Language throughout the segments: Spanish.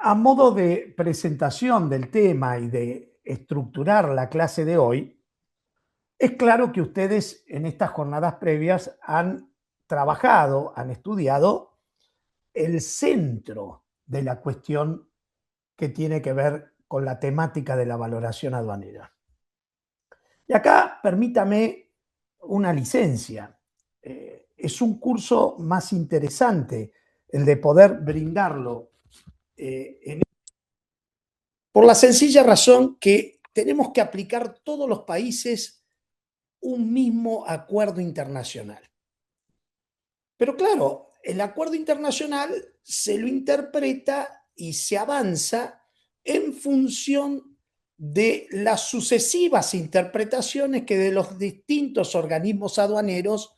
A modo de presentación del tema y de estructurar la clase de hoy, es claro que ustedes en estas jornadas previas han trabajado, han estudiado el centro de la cuestión que tiene que ver con la temática de la valoración aduanera. Y acá permítame una licencia. Es un curso más interesante el de poder brindarlo por la sencilla razón que tenemos que aplicar todos los países un mismo acuerdo internacional. Pero claro, el acuerdo internacional se lo interpreta y se avanza en función de las sucesivas interpretaciones que de los distintos organismos aduaneros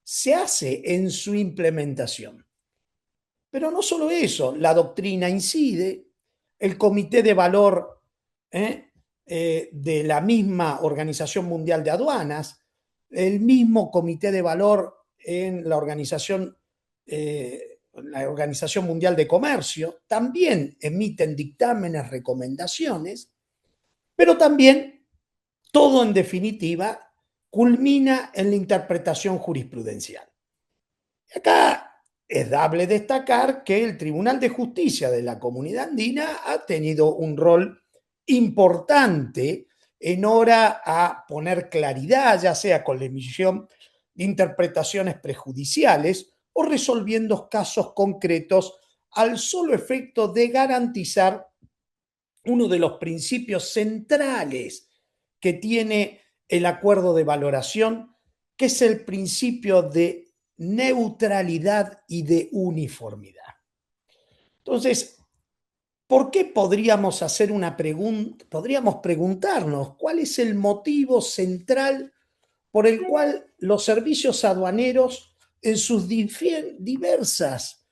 se hace en su implementación. Pero no solo eso, la doctrina incide, el comité de valor de la misma Organización Mundial de Aduanas, el mismo comité de valor en la Organización Mundial de Comercio, también emiten dictámenes, recomendaciones, pero también todo en definitiva culmina en la interpretación jurisprudencial. Y acá es dable destacar que el Tribunal de Justicia de la Comunidad Andina ha tenido un rol importante en hora a poner claridad, ya sea con la emisión de interpretaciones prejudiciales o resolviendo casos concretos al solo efecto de garantizar uno de los principios centrales que tiene el acuerdo de valoración, que es el principio de neutralidad y de uniformidad. Entonces, ¿por qué podríamos hacer una pregunta? Podríamos preguntarnos cuál es el motivo central por el cual los servicios aduaneros en sus diversas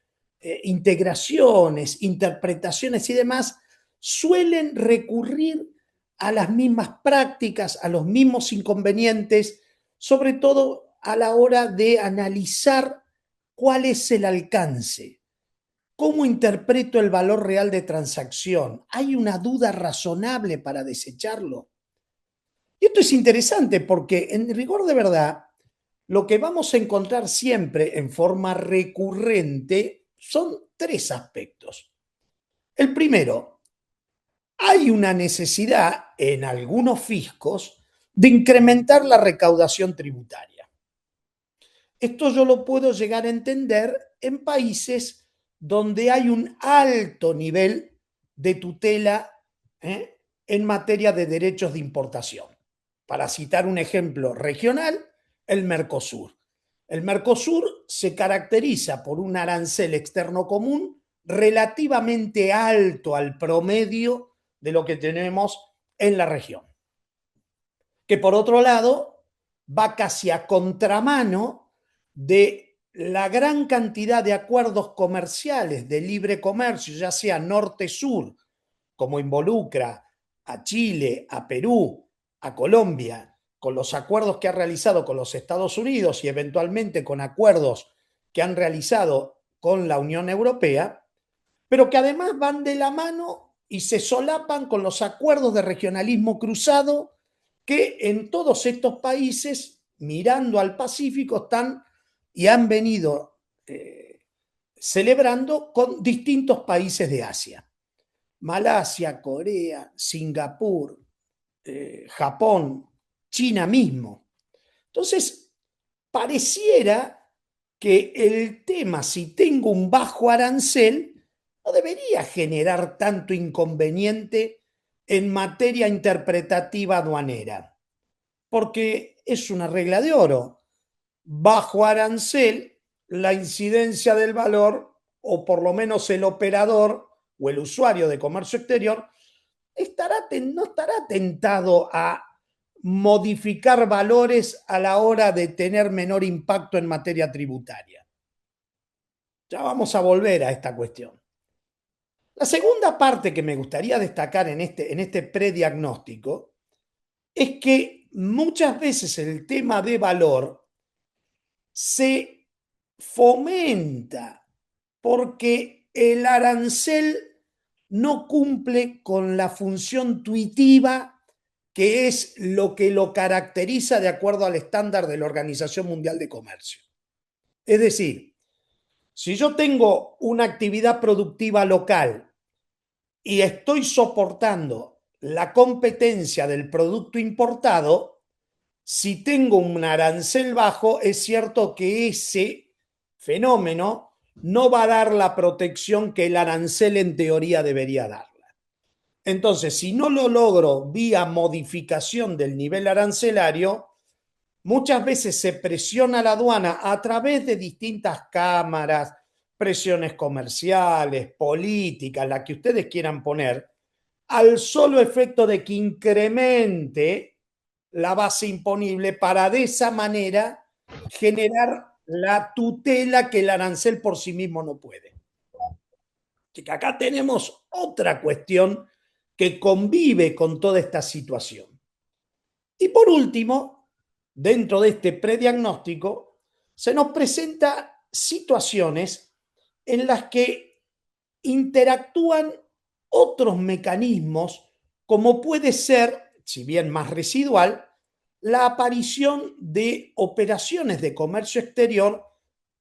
integraciones, interpretaciones y demás suelen recurrir a las mismas prácticas, a los mismos inconvenientes, sobre todo a la hora de analizar cuál es el alcance. ¿Cómo interpreto el valor real de transacción? ¿Hay una duda razonable para desecharlo? Y esto es interesante porque en rigor de verdad, lo que vamos a encontrar siempre en forma recurrente son tres aspectos. El primero, hay una necesidad en algunos fiscos de incrementar la recaudación tributaria. Esto yo lo puedo llegar a entender en países donde hay un alto nivel de tutela en materia de derechos de importación. Para citar un ejemplo regional, el Mercosur. El Mercosur se caracteriza por un arancel externo común relativamente alto al promedio de lo que tenemos en la región, que por otro lado va casi a contramano de la gran cantidad de acuerdos comerciales de libre comercio, ya sea norte-sur, como involucra a Chile, a Perú, a Colombia, con los acuerdos que ha realizado con los Estados Unidos y eventualmente con acuerdos que han realizado con la Unión Europea, pero que además van de la mano y se solapan con los acuerdos de regionalismo cruzado que en todos estos países, mirando al Pacífico, están y han venido celebrando con distintos países de Asia. Malasia, Corea, Singapur, Japón, China mismo. Entonces, pareciera que el tema, si tengo un bajo arancel, no debería generar tanto inconveniente en materia interpretativa aduanera, porque es una regla de oro. Bajo arancel, la incidencia del valor, o por lo menos el operador o el usuario de comercio exterior, no estará tentado a modificar valores a la hora de tener menor impacto en materia tributaria. Ya vamos a volver a esta cuestión. La segunda parte que me gustaría destacar en este prediagnóstico es que muchas veces el tema de valor se fomenta porque el arancel no cumple con la función tuitiva que es lo que lo caracteriza de acuerdo al estándar de la Organización Mundial de Comercio. Es decir, si yo tengo una actividad productiva local y estoy soportando la competencia del producto importado, si tengo un arancel bajo, es cierto que ese fenómeno no va a dar la protección que el arancel en teoría debería darla. Entonces, si no lo logro vía modificación del nivel arancelario, muchas veces se presiona a la aduana a través de distintas cámaras, presiones comerciales, políticas, las que ustedes quieran poner, al solo efecto de que incremente la base imponible para de esa manera generar la tutela que el arancel por sí mismo no puede. Que acá tenemos otra cuestión que convive con toda esta situación. Y por último, dentro de este prediagnóstico, se nos presenta situaciones en las que interactúan otros mecanismos, como puede ser, si bien más residual, la aparición de operaciones de comercio exterior,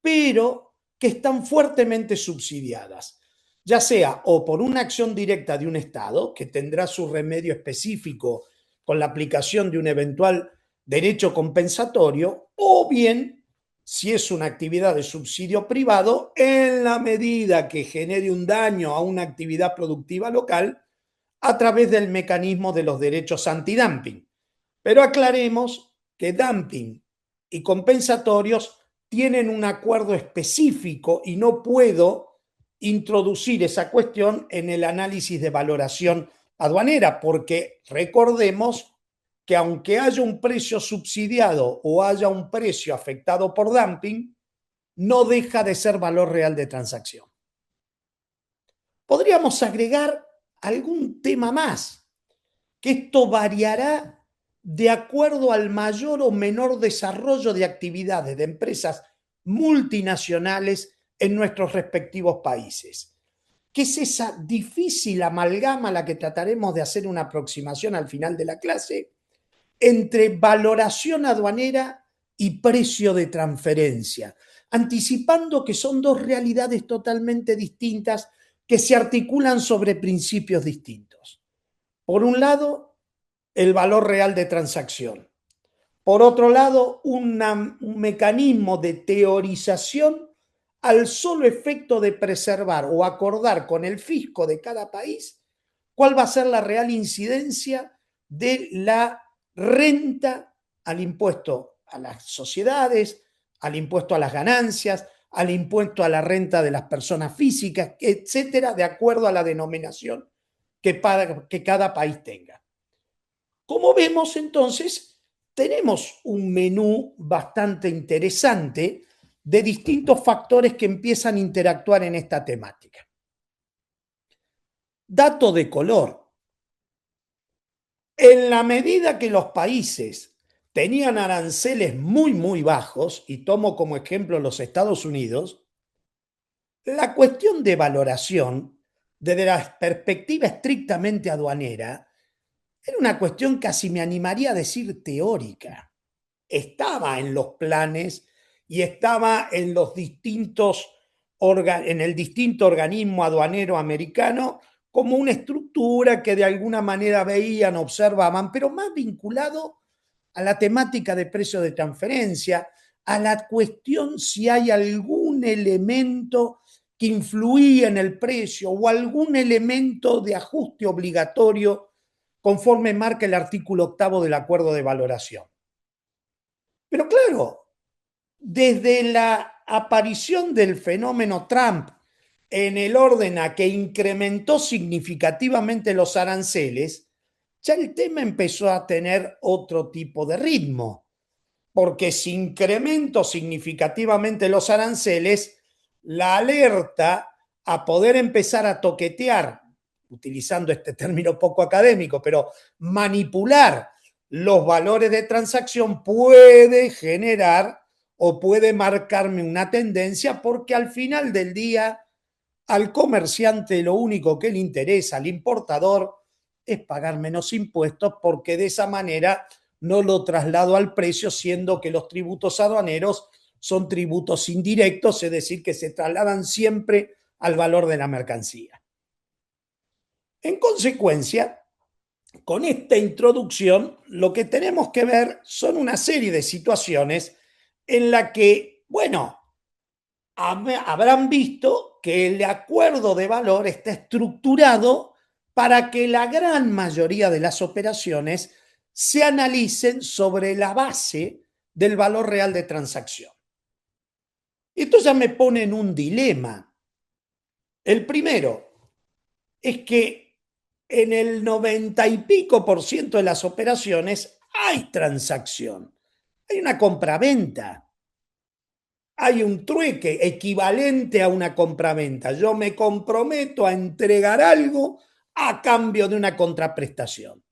pero que están fuertemente subsidiadas, ya sea o por una acción directa de un Estado, que tendrá su remedio específico con la aplicación de un eventual derecho compensatorio, o bien si es una actividad de subsidio privado, en la medida que genere un daño a una actividad productiva local a través del mecanismo de los derechos antidumping. Pero aclaremos que dumping y compensatorios tienen un acuerdo específico y no puedo introducir esa cuestión en el análisis de valoración aduanera, porque recordemos que aunque haya un precio subsidiado o haya un precio afectado por dumping, no deja de ser valor real de transacción. Podríamos agregar algún tema más, que esto variará de acuerdo al mayor o menor desarrollo de actividades de empresas multinacionales en nuestros respectivos países. ¿Qué es esa difícil amalgama a la que trataremos de hacer una aproximación al final de la clase entre valoración aduanera y precio de transferencia, anticipando que son dos realidades totalmente distintas que se articulan sobre principios distintos? Por un lado, el valor real de transacción. Por otro lado, un mecanismo de teorización al solo efecto de preservar o acordar con el fisco de cada país cuál va a ser la real incidencia de la renta al impuesto a las sociedades, al impuesto a las ganancias, al impuesto a la renta de las personas físicas, etcétera, de acuerdo a la denominación que cada país tenga. Como vemos, entonces, tenemos un menú bastante interesante de distintos factores que empiezan a interactuar en esta temática. Dato de color. En la medida que los países tenían aranceles muy bajos, y tomo como ejemplo los Estados Unidos, la cuestión de valoración, desde la perspectiva estrictamente aduanera, era una cuestión casi me animaría a decir teórica. Estaba en los planes y estaba en los distintos en el distinto organismo aduanero americano como una estructura que de alguna manera veían, observaban, pero más vinculado a la temática de precio de transferencia, a la cuestión si hay algún elemento que influía en el precio o algún elemento de ajuste obligatorio conforme marca el artículo 8 del acuerdo de valoración. Pero claro, desde la aparición del fenómeno Trump en el orden a que incrementó significativamente los aranceles, ya el tema empezó a tener otro tipo de ritmo, porque si incremento significativamente los aranceles, la alerta a poder empezar a toquetear, utilizando este término poco académico, pero manipular los valores de transacción puede generar o puede marcarme una tendencia, porque al final del día Al comerciante lo único que le interesa, al importador, es pagar menos impuestos porque de esa manera no lo traslado al precio, siendo que los tributos aduaneros son tributos indirectos, es decir, que se trasladan siempre al valor de la mercancía. En consecuencia, con esta introducción, lo que tenemos que ver son una serie de situaciones en la que, bueno, habrán visto que el acuerdo de valor está estructurado para que la gran mayoría de las operaciones se analicen sobre la base del valor real de transacción. Esto ya me pone en un dilema. El primero es que en el 90 y pico por ciento de las operaciones hay transacción, hay una compraventa, hay un trueque equivalente a una compraventa. Yo me comprometo a entregar algo a cambio de una contraprestación,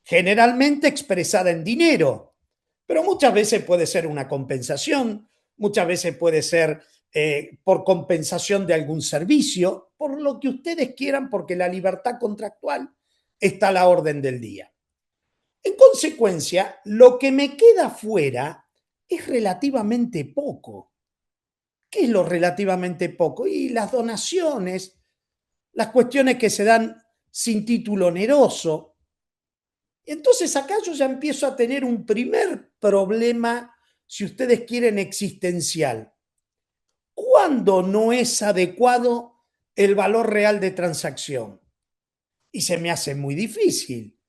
generalmente expresada en dinero, pero muchas veces puede ser una compensación, muchas veces puede ser por compensación de algún servicio, por lo que ustedes quieran, porque la libertad contractual está a la orden del día. En consecuencia, lo que me queda fuera es relativamente poco. ¿Qué es lo relativamente poco? Y las donaciones, las cuestiones que se dan sin título oneroso. Entonces acá yo ya empiezo a tener un primer problema, si ustedes quieren, existencial. ¿Cuándo no es adecuado el valor real de transacción? Y se me hace muy difícil,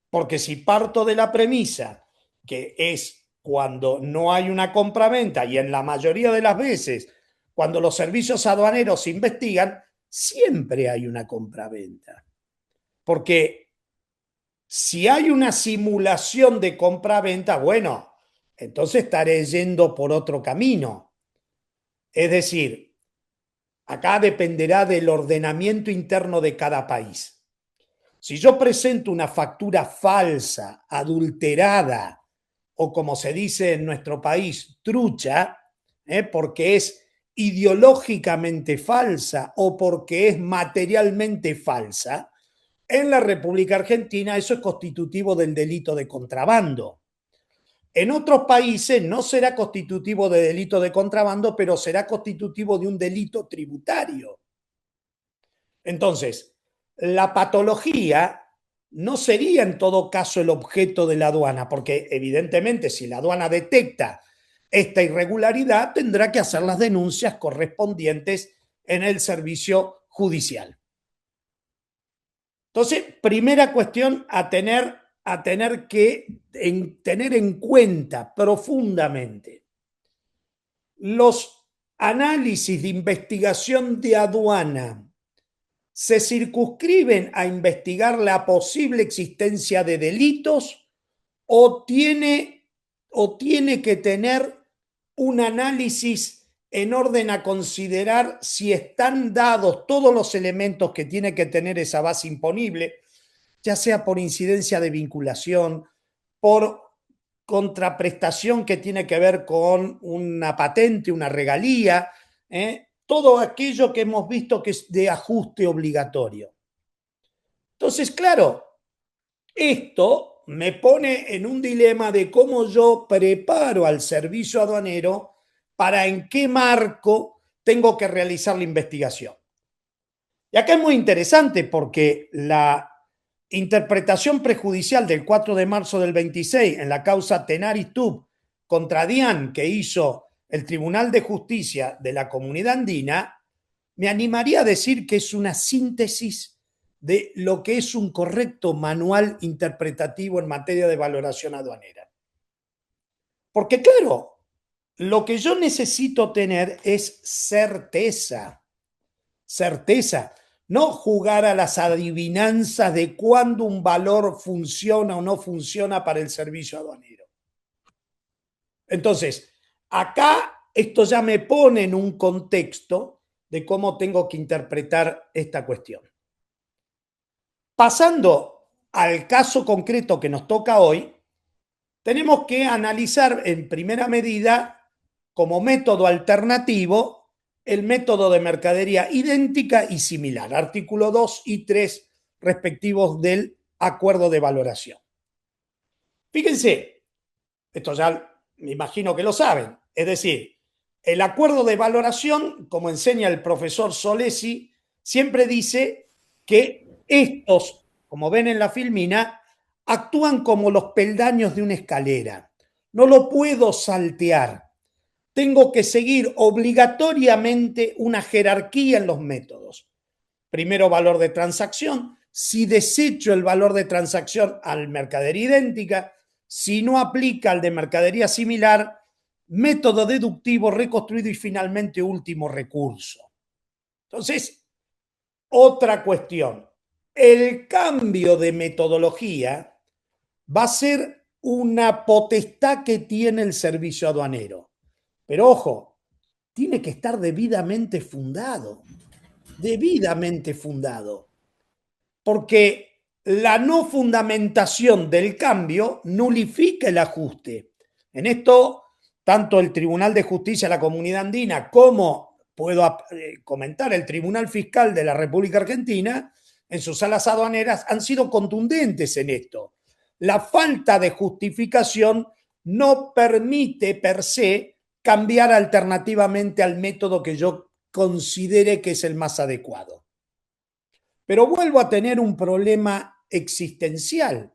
porque si parto de la premisa que es cuando no hay una compraventa y en la mayoría de las veces cuando los servicios aduaneros se investigan, siempre hay una compraventa. Porque si hay una simulación de compraventa, bueno, entonces estaré yendo por otro camino. Es decir, acá dependerá del ordenamiento interno de cada país. Si yo presento una factura falsa, adulterada, o como se dice en nuestro país, trucha, porque es ideológicamente falsa o porque es materialmente falsa, en la República Argentina eso es constitutivo del delito de contrabando. En otros países no será constitutivo de delito de contrabando, pero será constitutivo de un delito tributario. Entonces, la patología no sería en todo caso el objeto de la aduana, porque evidentemente si la aduana detecta esta irregularidad, tendrá que hacer las denuncias correspondientes en el servicio judicial. Entonces, primera cuestión tener tener en cuenta profundamente. Los análisis de investigación de aduana se circunscriben a investigar la posible existencia de delitos o tiene que tener un análisis en orden a considerar si están dados todos los elementos que tiene que tener esa base imponible, ya sea por incidencia de vinculación, por contraprestación que tiene que ver con una patente, una regalía, todo aquello que hemos visto que es de ajuste obligatorio. Entonces, claro, esto me pone en un dilema de cómo yo preparo al servicio aduanero para en qué marco tengo que realizar la investigación. Y acá es muy interesante porque la interpretación prejudicial del 4 de marzo del 26 en la causa Tenaris Tub contra DIAN que hizo el Tribunal de Justicia de la Comunidad Andina, me animaría a decir que es una síntesis de lo que es un correcto manual interpretativo en materia de valoración aduanera. Porque claro, lo que yo necesito tener es certeza, certeza, no jugar a las adivinanzas de cuándo un valor funciona o no funciona para el servicio aduanero. Entonces, acá esto ya me pone en un contexto de cómo tengo que interpretar esta cuestión. Pasando al caso concreto que nos toca hoy, tenemos que analizar en primera medida como método alternativo el método de mercadería idéntica y similar, artículo 2 y 3 respectivos del acuerdo de valoración. Fíjense, esto ya me imagino que lo saben, es decir, el acuerdo de valoración, como enseña el profesor Solesi, siempre dice que estos, como ven en la filmina, actúan como los peldaños de una escalera. No lo puedo saltear. Tengo que seguir obligatoriamente una jerarquía en los métodos. Primero, valor de transacción. Si desecho el valor de transacción al mercadería idéntica, si no aplica al de mercadería similar, método deductivo reconstruido y finalmente último recurso. Entonces, otra cuestión. El cambio de metodología va a ser una potestad que tiene el servicio aduanero. Pero ojo, tiene que estar debidamente fundado, debidamente fundado, porque la no fundamentación del cambio nulifica el ajuste. En esto, tanto el Tribunal de Justicia de la Comunidad Andina como puedo comentar el Tribunal Fiscal de la República Argentina en sus salas aduaneras han sido contundentes en esto. La falta de justificación no permite per se cambiar alternativamente al método que yo considere que es el más adecuado. Pero vuelvo a tener un problema existencial.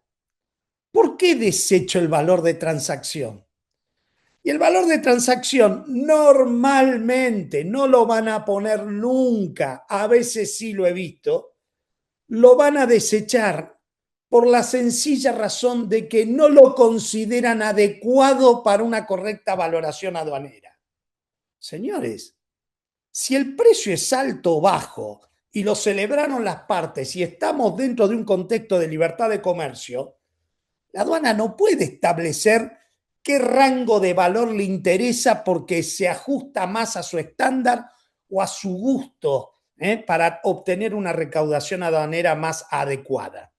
¿Por qué desecho el valor de transacción? Y el valor de transacción normalmente no lo van a poner nunca, a veces sí lo he visto, lo van a desechar por la sencilla razón de que no lo consideran adecuado para una correcta valoración aduanera. Señores, si el precio es alto o bajo y lo celebraron las partes y estamos dentro de un contexto de libertad de comercio, la aduana no puede establecer qué rango de valor le interesa porque se ajusta más a su estándar o a su gusto para obtener una recaudación aduanera más adecuada.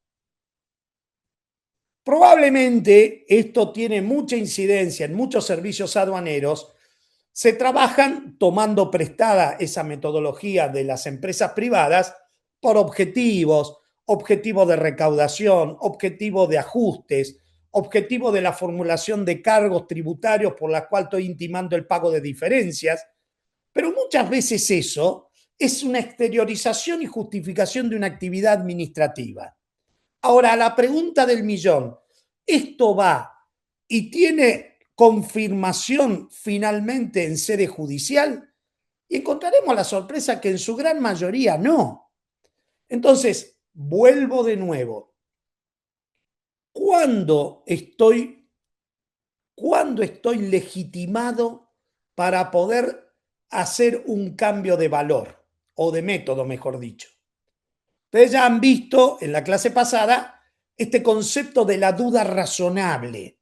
Probablemente esto tiene mucha incidencia en muchos servicios aduaneros. Se trabajan tomando prestada esa metodología de las empresas privadas por objetivos, objetivo de recaudación, objetivo de ajustes, objetivo de la formulación de cargos tributarios por la cual estoy intimando el pago de diferencias, pero muchas veces eso es una exteriorización y justificación de una actividad administrativa. Ahora, la pregunta del millón, ¿esto va y tiene confirmación finalmente en sede judicial? Y encontraremos la sorpresa que en su gran mayoría no. Entonces, vuelvo de nuevo. ¿Cuándo estoy legitimado para poder hacer un cambio de valor o de método, mejor dicho? Ustedes ya han visto en la clase pasada este concepto de la duda razonable,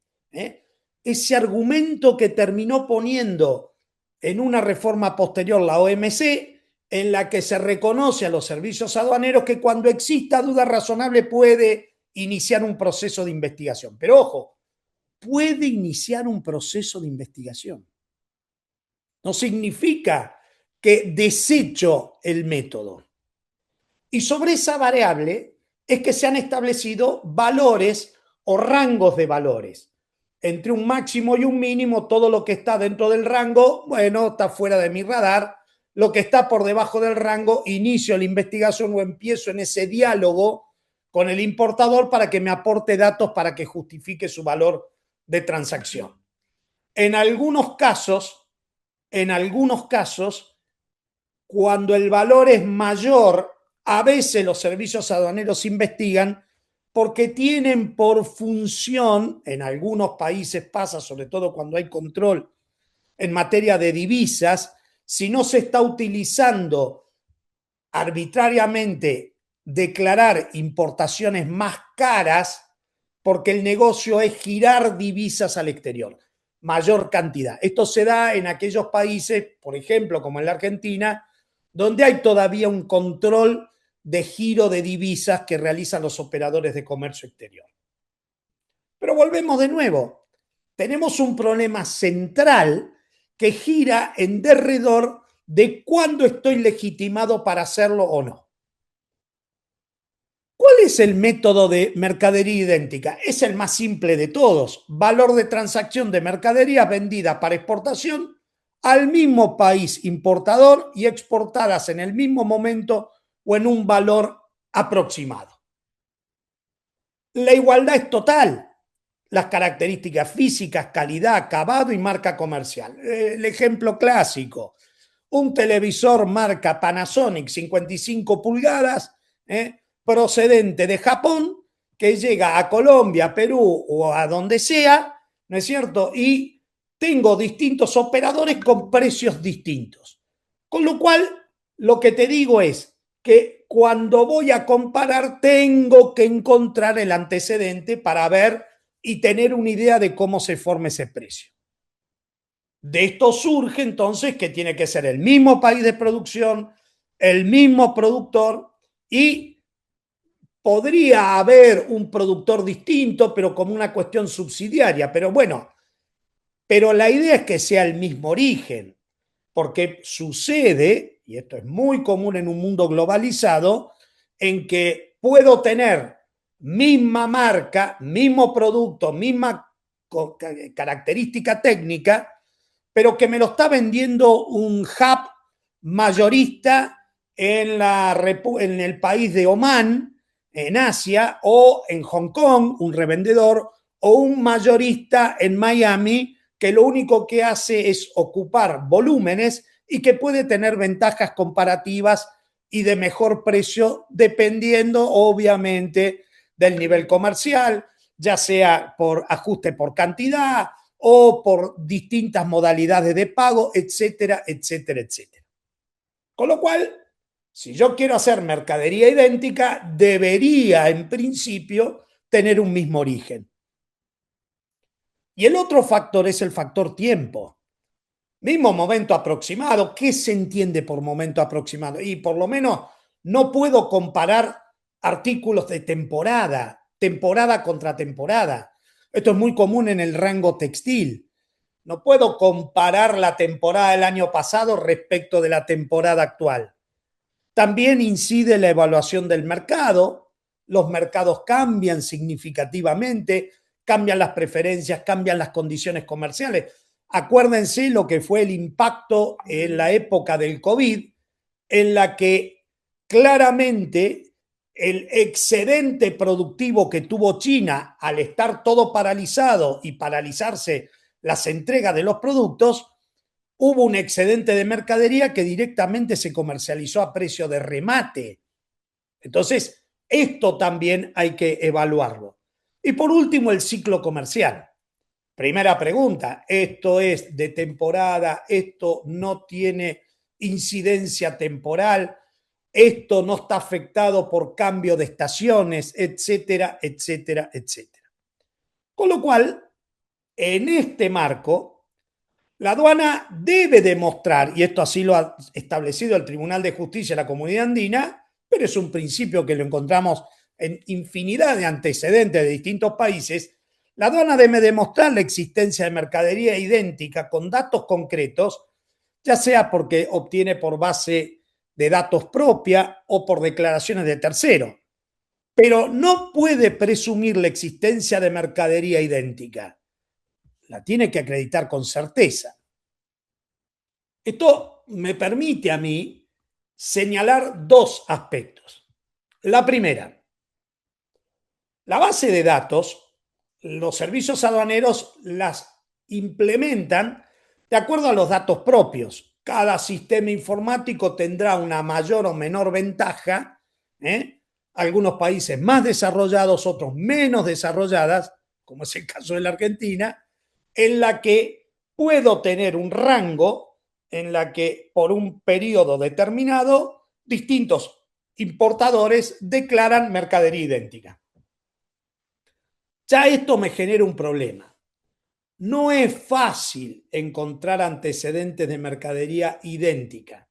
ese argumento que terminó poniendo en una reforma posterior la OMC, en la que se reconoce a los servicios aduaneros que cuando exista duda razonable puede iniciar un proceso de investigación. Pero ojo, puede iniciar un proceso de investigación. No significa que desecho el método. Y sobre esa variable es que se han establecido valores o rangos de valores. Entre un máximo y un mínimo, todo lo que está dentro del rango, bueno, está fuera de mi radar. Lo que está por debajo del rango, inicio la investigación o empiezo en ese diálogo con el importador para que me aporte datos para que justifique su valor de transacción. En algunos casos, cuando el valor es mayor, a veces los servicios aduaneros investigan porque tienen por función, en algunos países pasa, sobre todo cuando hay control en materia de divisas, si no se está utilizando arbitrariamente declarar importaciones más caras, porque el negocio es girar divisas al exterior, mayor cantidad. Esto se da en aquellos países, por ejemplo, como en la Argentina, donde hay todavía un control de giro de divisas que realizan los operadores de comercio exterior. Pero volvemos de nuevo. Tenemos un problema central que gira en derredor de cuándo estoy legitimado para hacerlo o no. ¿Cuál es el método de mercadería idéntica? Es el más simple de todos. Valor de transacción de mercaderías vendidas para exportación al mismo país importador y exportadas en el mismo momento o en un valor aproximado. La igualdad es total. Las características físicas, calidad, acabado y marca comercial. El ejemplo clásico, un televisor marca Panasonic 55 pulgadas, procedente de Japón, que llega a Colombia, Perú o a donde sea, ¿no es cierto? Y tengo distintos operadores con precios distintos. Con lo cual, lo que te digo es que cuando voy a comparar, tengo que encontrar el antecedente para ver y tener una idea de cómo se forma ese precio. De esto surge entonces que tiene que ser el mismo país de producción, el mismo productor y podría haber un productor distinto, pero como una cuestión subsidiaria. Pero bueno, pero la idea es que sea el mismo origen, porque sucede, y esto es muy común en un mundo globalizado, en que puedo tener misma marca, mismo producto, misma característica técnica, pero que me lo está vendiendo un hub mayorista en el país de Omán, en Asia, o en Hong Kong, un revendedor, o un mayorista en Miami, que lo único que hace es ocupar volúmenes y que puede tener ventajas comparativas y de mejor precio, dependiendo obviamente del nivel comercial, ya sea por ajuste por cantidad o por distintas modalidades de pago, etcétera, etcétera, etcétera. Con lo cual, si yo quiero hacer mercadería idéntica, debería en principio tener un mismo origen. Y el otro factor es el factor tiempo. Mismo momento aproximado. ¿Qué se entiende por momento aproximado? Y por lo menos no puedo comparar artículos de temporada, temporada contra temporada. Esto es muy común en el rango textil. No puedo comparar la temporada del año pasado respecto de la temporada actual. También incide la evaluación del mercado. Los mercados cambian significativamente, cambian las preferencias, cambian las condiciones comerciales. Acuérdense lo que fue el impacto en la época del COVID, en la que claramente el excedente productivo que tuvo China al estar todo paralizado y paralizarse las entregas de los productos, hubo un excedente de mercadería que directamente se comercializó a precio de remate. Entonces, esto también hay que evaluarlo. Y por último, el ciclo comercial. Primera pregunta, ¿esto es de temporada? ¿Esto no tiene incidencia temporal? ¿Esto no está afectado por cambio de estaciones? Etcétera, etcétera, etcétera. Con lo cual, en este marco, la aduana debe demostrar, y esto así lo ha establecido el Tribunal de Justicia de la Comunidad Andina, pero es un principio que lo encontramos en infinidad de antecedentes de distintos países. La aduana debe demostrar la existencia de mercadería idéntica con datos concretos, ya sea porque obtiene por base de datos propia o por declaraciones de tercero, pero no puede presumir la existencia de mercadería idéntica. La tiene que acreditar con certeza. Esto me permite a mí señalar dos aspectos. La primera, la base de datos, los servicios aduaneros las implementan de acuerdo a los datos propios. Cada sistema informático tendrá una mayor o menor ventaja, algunos países más desarrollados, otros menos desarrolladas, como es el caso de la Argentina, en la que puedo tener un rango en la que por un periodo determinado distintos importadores declaran mercadería idéntica. Ya esto me genera un problema. No es fácil encontrar antecedentes de mercadería idéntica.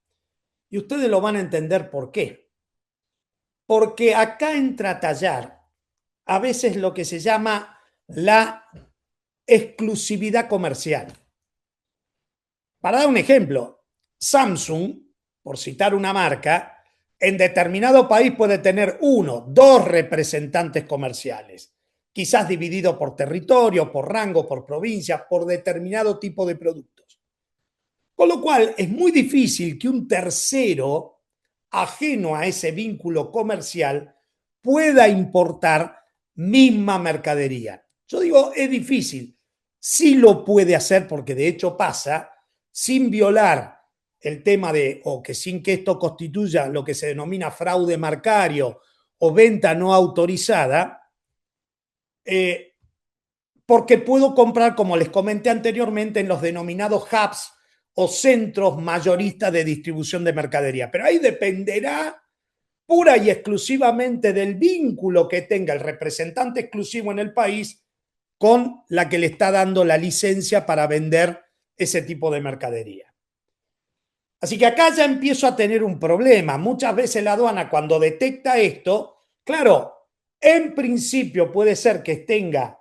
Y ustedes lo van a entender por qué. Porque acá entra a tallar a veces lo que se llama la exclusividad comercial. Para dar un ejemplo, Samsung, por citar una marca, en determinado país puede tener uno, dos representantes comerciales, quizás dividido por territorio, por rango, por provincia, por determinado tipo de productos. Con lo cual es muy difícil que un tercero, ajeno a ese vínculo comercial, pueda importar misma mercadería. Yo digo, es difícil. Sí lo puede hacer porque de hecho pasa sin violar el tema de, o que sin que esto constituya lo que se denomina fraude marcario o venta no autorizada, porque puedo comprar, como les comenté anteriormente, en los denominados hubs o centros mayoristas de distribución de mercadería. Pero ahí dependerá pura y exclusivamente del vínculo que tenga el representante exclusivo en el país con la que le está dando la licencia para vender ese tipo de mercadería. Así que acá ya empiezo a tener un problema. Muchas veces la aduana, cuando detecta esto, claro, en principio puede ser que tenga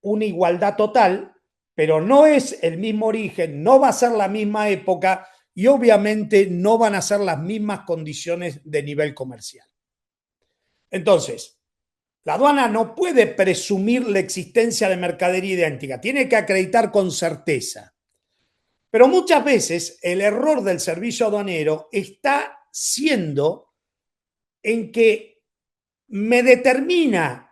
una igualdad total, pero no es el mismo origen, no va a ser la misma época y obviamente no van a ser las mismas condiciones de nivel comercial. Entonces, la aduana no puede presumir la existencia de mercadería idéntica, tiene que acreditar con certeza. Pero muchas veces el error del servicio aduanero está siendo en que me determina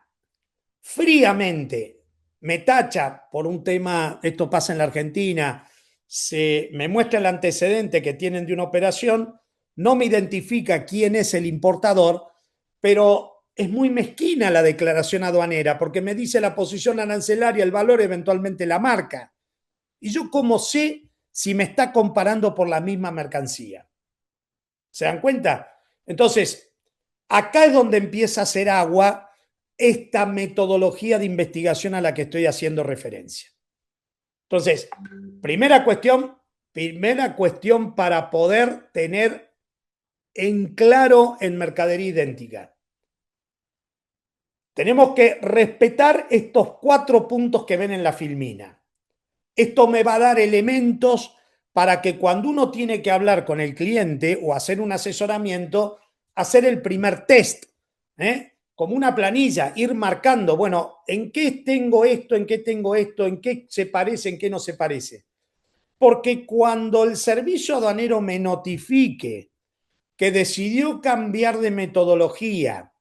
fríamente, me tacha por un tema, esto pasa en la Argentina, me muestra el antecedente que tienen de una operación, no me identifica quién es el importador, pero es muy mezquina la declaración aduanera porque me dice la posición arancelaria, el valor, eventualmente la marca. Y yo cómo sé si me está comparando por la misma mercancía. ¿Se dan cuenta? Entonces, acá es donde empieza a hacer agua esta metodología de investigación a la que estoy haciendo referencia. Entonces, primera cuestión para poder tener en claro en mercadería idéntica. Tenemos que respetar estos 4 puntos que ven en la filmina. Esto me va a dar elementos para que cuando uno tiene que hablar con el cliente o hacer un asesoramiento, hacer el primer test, como una planilla, ir marcando, bueno, ¿en qué tengo esto? ¿En qué tengo esto? ¿En qué se parece? ¿En qué no se parece? Porque cuando el servicio aduanero me notifique que decidió cambiar de metodología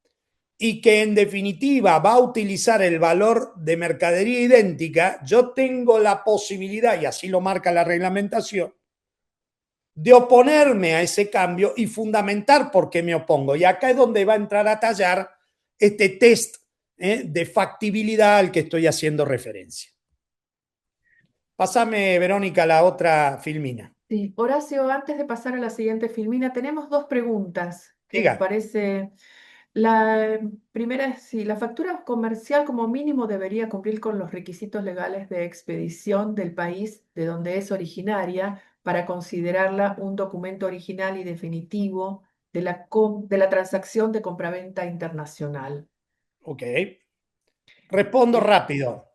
y que en definitiva va a utilizar el valor de mercadería idéntica, yo tengo la posibilidad, y así lo marca la reglamentación, de oponerme a ese cambio y fundamentar por qué me opongo. Y acá es donde va a entrar a tallar este test de factibilidad al que estoy haciendo referencia. Pásame, Verónica, la otra filmina. Sí, Horacio, antes de pasar a la siguiente filmina, tenemos dos preguntas que me Diga. parece. La primera es si la factura comercial como mínimo debería cumplir con los requisitos legales de expedición del país de donde es originaria para considerarla un documento original y definitivo de la transacción de compraventa internacional. Ok. Respondo Bien. rápido.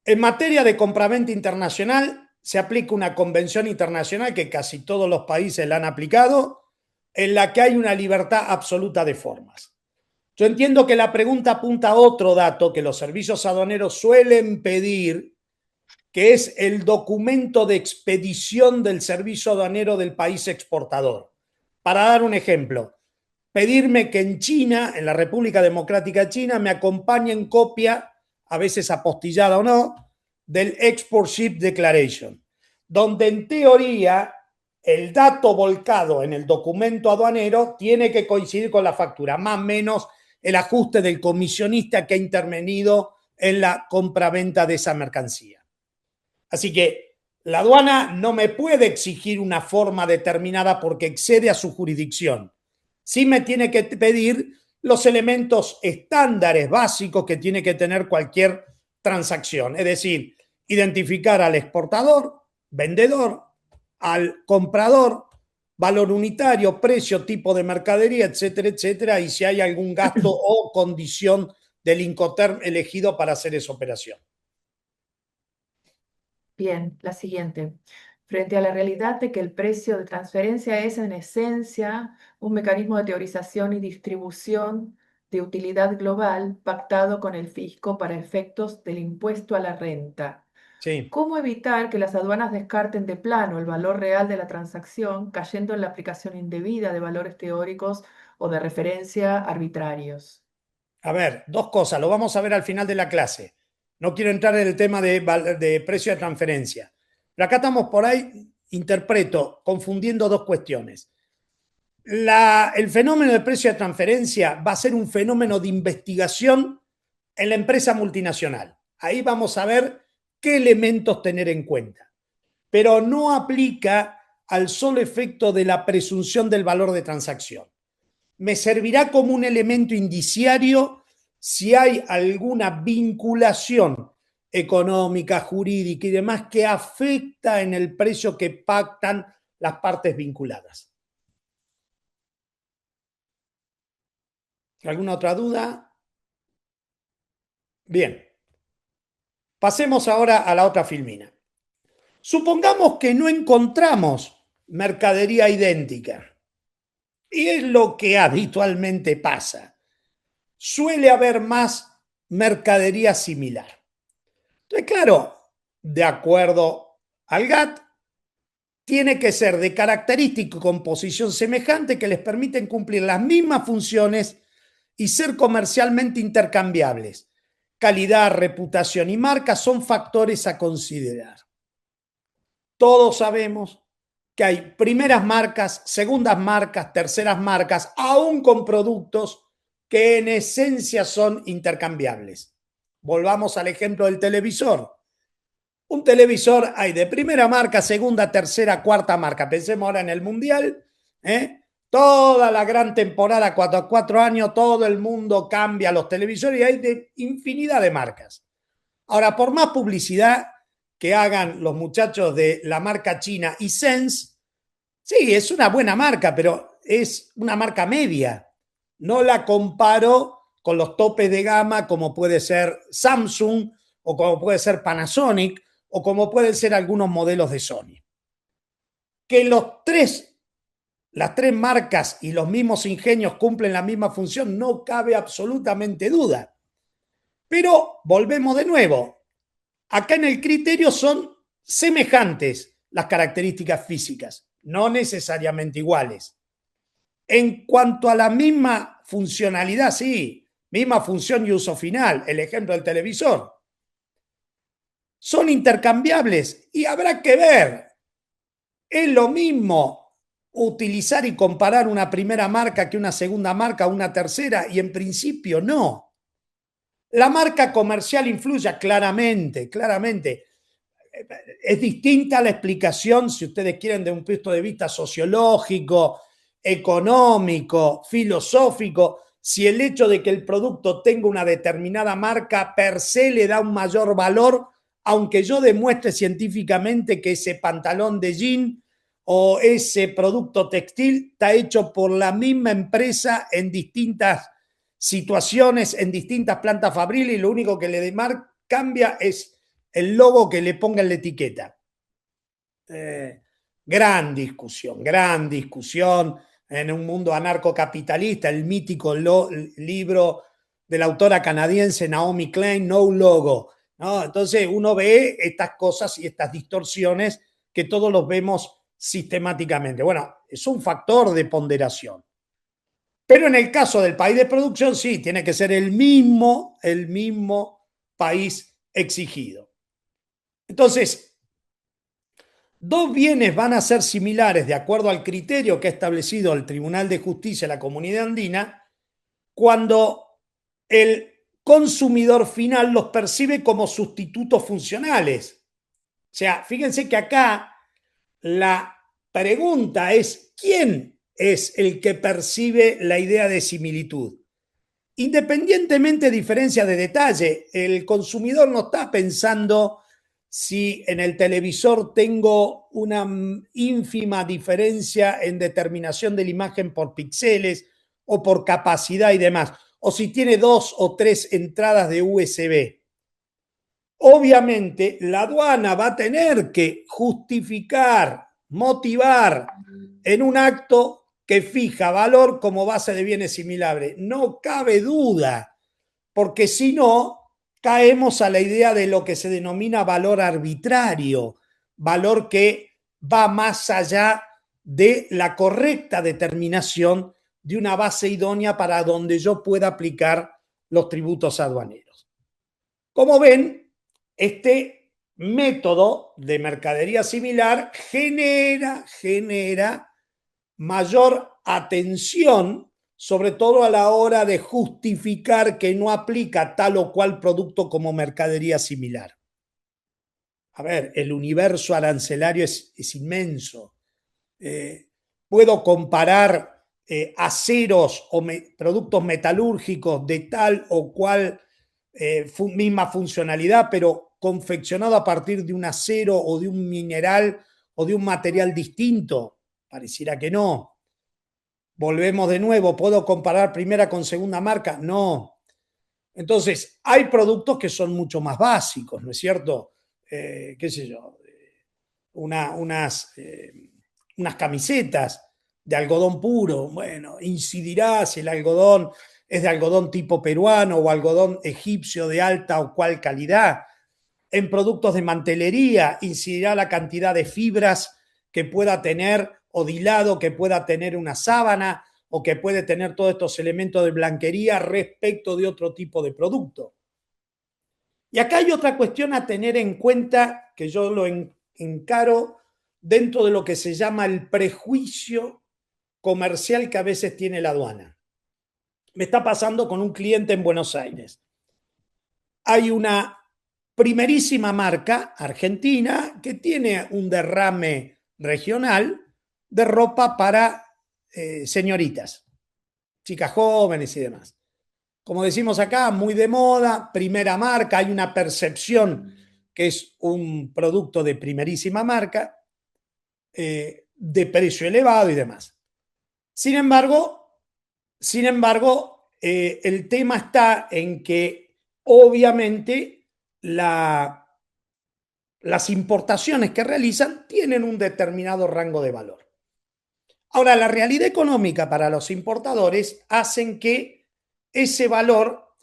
En materia de compraventa internacional, se aplica una convención internacional que casi todos los países la han aplicado, en la que hay una libertad absoluta de formas. Yo entiendo que la pregunta apunta a otro dato que los servicios aduaneros suelen pedir, que es el documento de expedición del servicio aduanero del país exportador. Para dar un ejemplo, pedirme que en China, en la República Democrática China, me acompañen copia, a veces apostillada o no, del Export Ship Declaration, donde en teoría el dato volcado en el documento aduanero tiene que coincidir con la factura, más o menos el ajuste del comisionista que ha intervenido en la compraventa de esa mercancía. Así que la aduana no me puede exigir una forma determinada porque excede a su jurisdicción. Sí me tiene que pedir los elementos estándares básicos que tiene que tener cualquier transacción, es decir, identificar al exportador, vendedor, al comprador, valor unitario, precio, tipo de mercadería, etcétera, etcétera, y si hay algún gasto o condición del Incoterm elegido para hacer esa operación. Bien, la siguiente. frente a la realidad de que el precio de transferencia es en esencia un mecanismo de teorización y distribución de utilidad global pactado con el fisco para efectos del impuesto a la renta. Sí. ¿Cómo evitar que las aduanas descarten de plano el valor real de la transacción, cayendo en la aplicación indebida de valores teóricos o de referencia arbitrarios? A ver, dos cosas, lo vamos a ver al final de la clase. No quiero entrar en el tema de precio de transferencia. Pero acá estamos por ahí, interpreto, confundiendo dos cuestiones. El fenómeno del precio de transferencia va a ser un fenómeno de investigación en la empresa multinacional. Ahí vamos a ver qué elementos tener en cuenta. Pero no aplica al solo efecto de la presunción del valor de transacción. Me servirá como un elemento indiciario si hay alguna vinculación económica, jurídica y demás que afecta en el precio que pactan las partes vinculadas. ¿Alguna otra duda? Bien, pasemos ahora a la otra filmina. Supongamos que no encontramos mercadería idéntica. Y es lo que habitualmente pasa. Suele haber más mercadería similar. Entonces, claro, de acuerdo al GATT, tiene que ser de característica y composición semejante que les permiten cumplir las mismas funciones y ser comercialmente intercambiables. Calidad, reputación y marca son factores a considerar. Todos sabemos que hay primeras marcas, segundas marcas, terceras marcas, aún con productos que en esencia son intercambiables. Volvamos al ejemplo del televisor. Un televisor hay de primera marca, segunda, tercera, cuarta marca. Pensemos ahora en el Mundial. Toda la gran temporada, 4 años, todo el mundo cambia los televisores y hay de infinidad de marcas. Ahora, por más publicidad que hagan los muchachos de la marca china Hisense, sí, es una buena marca, pero es una marca media. No la comparo con los topes de gama como puede ser Samsung o como puede ser Panasonic o como pueden ser algunos modelos de Sony. Que las tres marcas y los mismos ingenios cumplen la misma función, no cabe absolutamente duda. Pero volvemos de nuevo. Acá en el criterio son semejantes las características físicas, no necesariamente iguales. En cuanto a la misma funcionalidad, sí, misma función y uso final, el ejemplo del televisor. Son intercambiables y habrá que ver. Es lo mismo utilizar y comparar una primera marca que una segunda marca o una tercera y en principio no. La marca comercial influye claramente, claramente. Es distinta la explicación, si ustedes quieren, de un punto de vista sociológico, económico, filosófico, si el hecho de que el producto tenga una determinada marca per se le da un mayor valor, aunque yo demuestre científicamente que ese pantalón de jean o ese producto textil está hecho por la misma empresa en distintas situaciones, en distintas plantas fabriles y lo único que le cambia es el logo que le ponga en la etiqueta. Gran discusión en un mundo anarcocapitalista, el mítico libro de la autora canadiense Naomi Klein, No Logo. ¿No? Entonces uno ve estas cosas y estas distorsiones que todos los vemos sistemáticamente. Bueno, es un factor de ponderación. Pero en el caso del país de producción, sí, tiene que ser el mismo país exigido. Entonces, dos bienes van a ser similares de acuerdo al criterio que ha establecido el Tribunal de Justicia de la Comunidad Andina cuando el consumidor final los percibe como sustitutos funcionales. O sea, fíjense que acá la pregunta es, ¿quién es el que percibe la idea de similitud? Independientemente de diferencia de detalle, el consumidor no está pensando si en el televisor tengo una ínfima diferencia en determinación de la imagen por píxeles o por capacidad y demás, o si tiene 2 o 3 entradas de USB. obviamente la aduana va a tener que justificar, motivar en un acto que fija valor como base de bienes similares. No cabe duda, porque si no, caemos a la idea de lo que se denomina valor arbitrario, valor que va más allá de la correcta determinación de una base idónea para donde yo pueda aplicar los tributos aduaneros. Como ven, este método de mercadería similar genera mayor atención, sobre todo a la hora de justificar que no aplica tal o cual producto como mercadería similar. A ver, el universo arancelario es inmenso. Puedo comparar aceros o productos metalúrgicos de tal o cual misma funcionalidad, pero confeccionado a partir de un acero o de un mineral o de un material distinto. Pareciera que no. Volvemos de nuevo, ¿puedo comparar primera con segunda marca? No. Entonces, hay productos que son mucho más básicos, ¿no es cierto? ¿Qué sé yo? Unas camisetas de algodón puro. Bueno, incidirá si el algodón es de algodón tipo peruano o algodón egipcio de alta o cual calidad. En productos de mantelería incidirá la cantidad de fibras que pueda tener o de hilado que pueda tener una sábana o que puede tener todos estos elementos de blanquería respecto de otro tipo de producto. Y acá hay otra cuestión a tener en cuenta que yo lo encaro dentro de lo que se llama el prejuicio comercial que a veces tiene la aduana. Me está pasando con un cliente en Buenos Aires. Hay una primerísima marca argentina que tiene un derrame regional de ropa para señoritas, chicas jóvenes y demás. Como decimos acá, muy de moda, primera marca, hay una percepción que es un producto de primerísima marca, de precio elevado y demás. Sin embargo, el tema está en que obviamente las importaciones que realizan tienen un determinado rango de valor. Ahora, la realidad económica para los importadores hacen que ese valor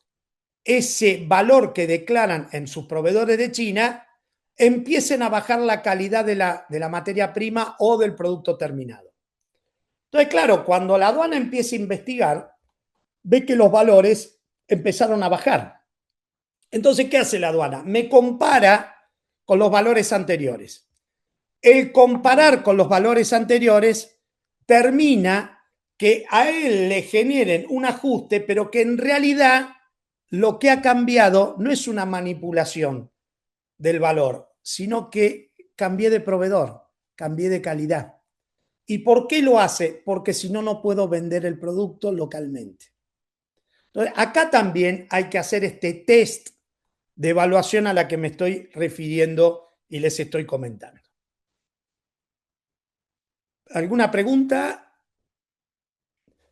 que declaran en sus proveedores de China empiecen a bajar la calidad de la materia prima o del producto terminado. Entonces, claro, cuando la aduana empieza a investigar, ve que los valores empezaron a bajar. Entonces, ¿qué hace la aduana? Me compara con los valores anteriores. El comparar con los valores anteriores termina que a él le generen un ajuste, pero que en realidad lo que ha cambiado no es una manipulación del valor, sino que cambié de proveedor, cambié de calidad. ¿Y por qué lo hace? Porque si no, no puedo vender el producto localmente. Entonces, acá también hay que hacer este test de evaluación a la que me estoy refiriendo y les estoy comentando. ¿Alguna pregunta?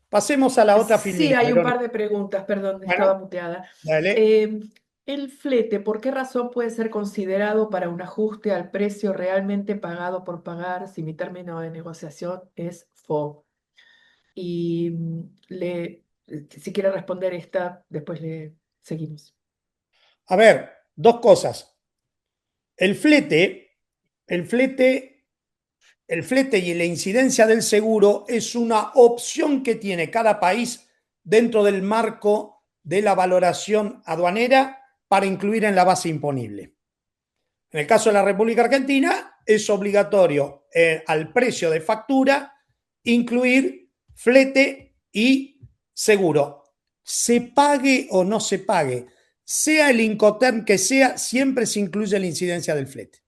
Pasemos a la otra Sí, filmina, hay un par Verónica. de preguntas, perdón, estaba Bueno, muteada. dale. Eh, el flete, ¿por qué razón puede ser considerado para un ajuste al precio realmente pagado por pagar si mi término de negociación es FO? Y si quiere responder esta, después le seguimos. A ver, dos cosas. El flete, el flete, el flete y la incidencia del seguro es una opción que tiene cada país dentro del marco de la valoración aduanera para incluir en la base imponible. En el caso de la República Argentina, es obligatorio al precio de factura incluir flete y seguro. Se pague o no se pague, sea el Incoterm que sea, siempre se incluye la incidencia del flete.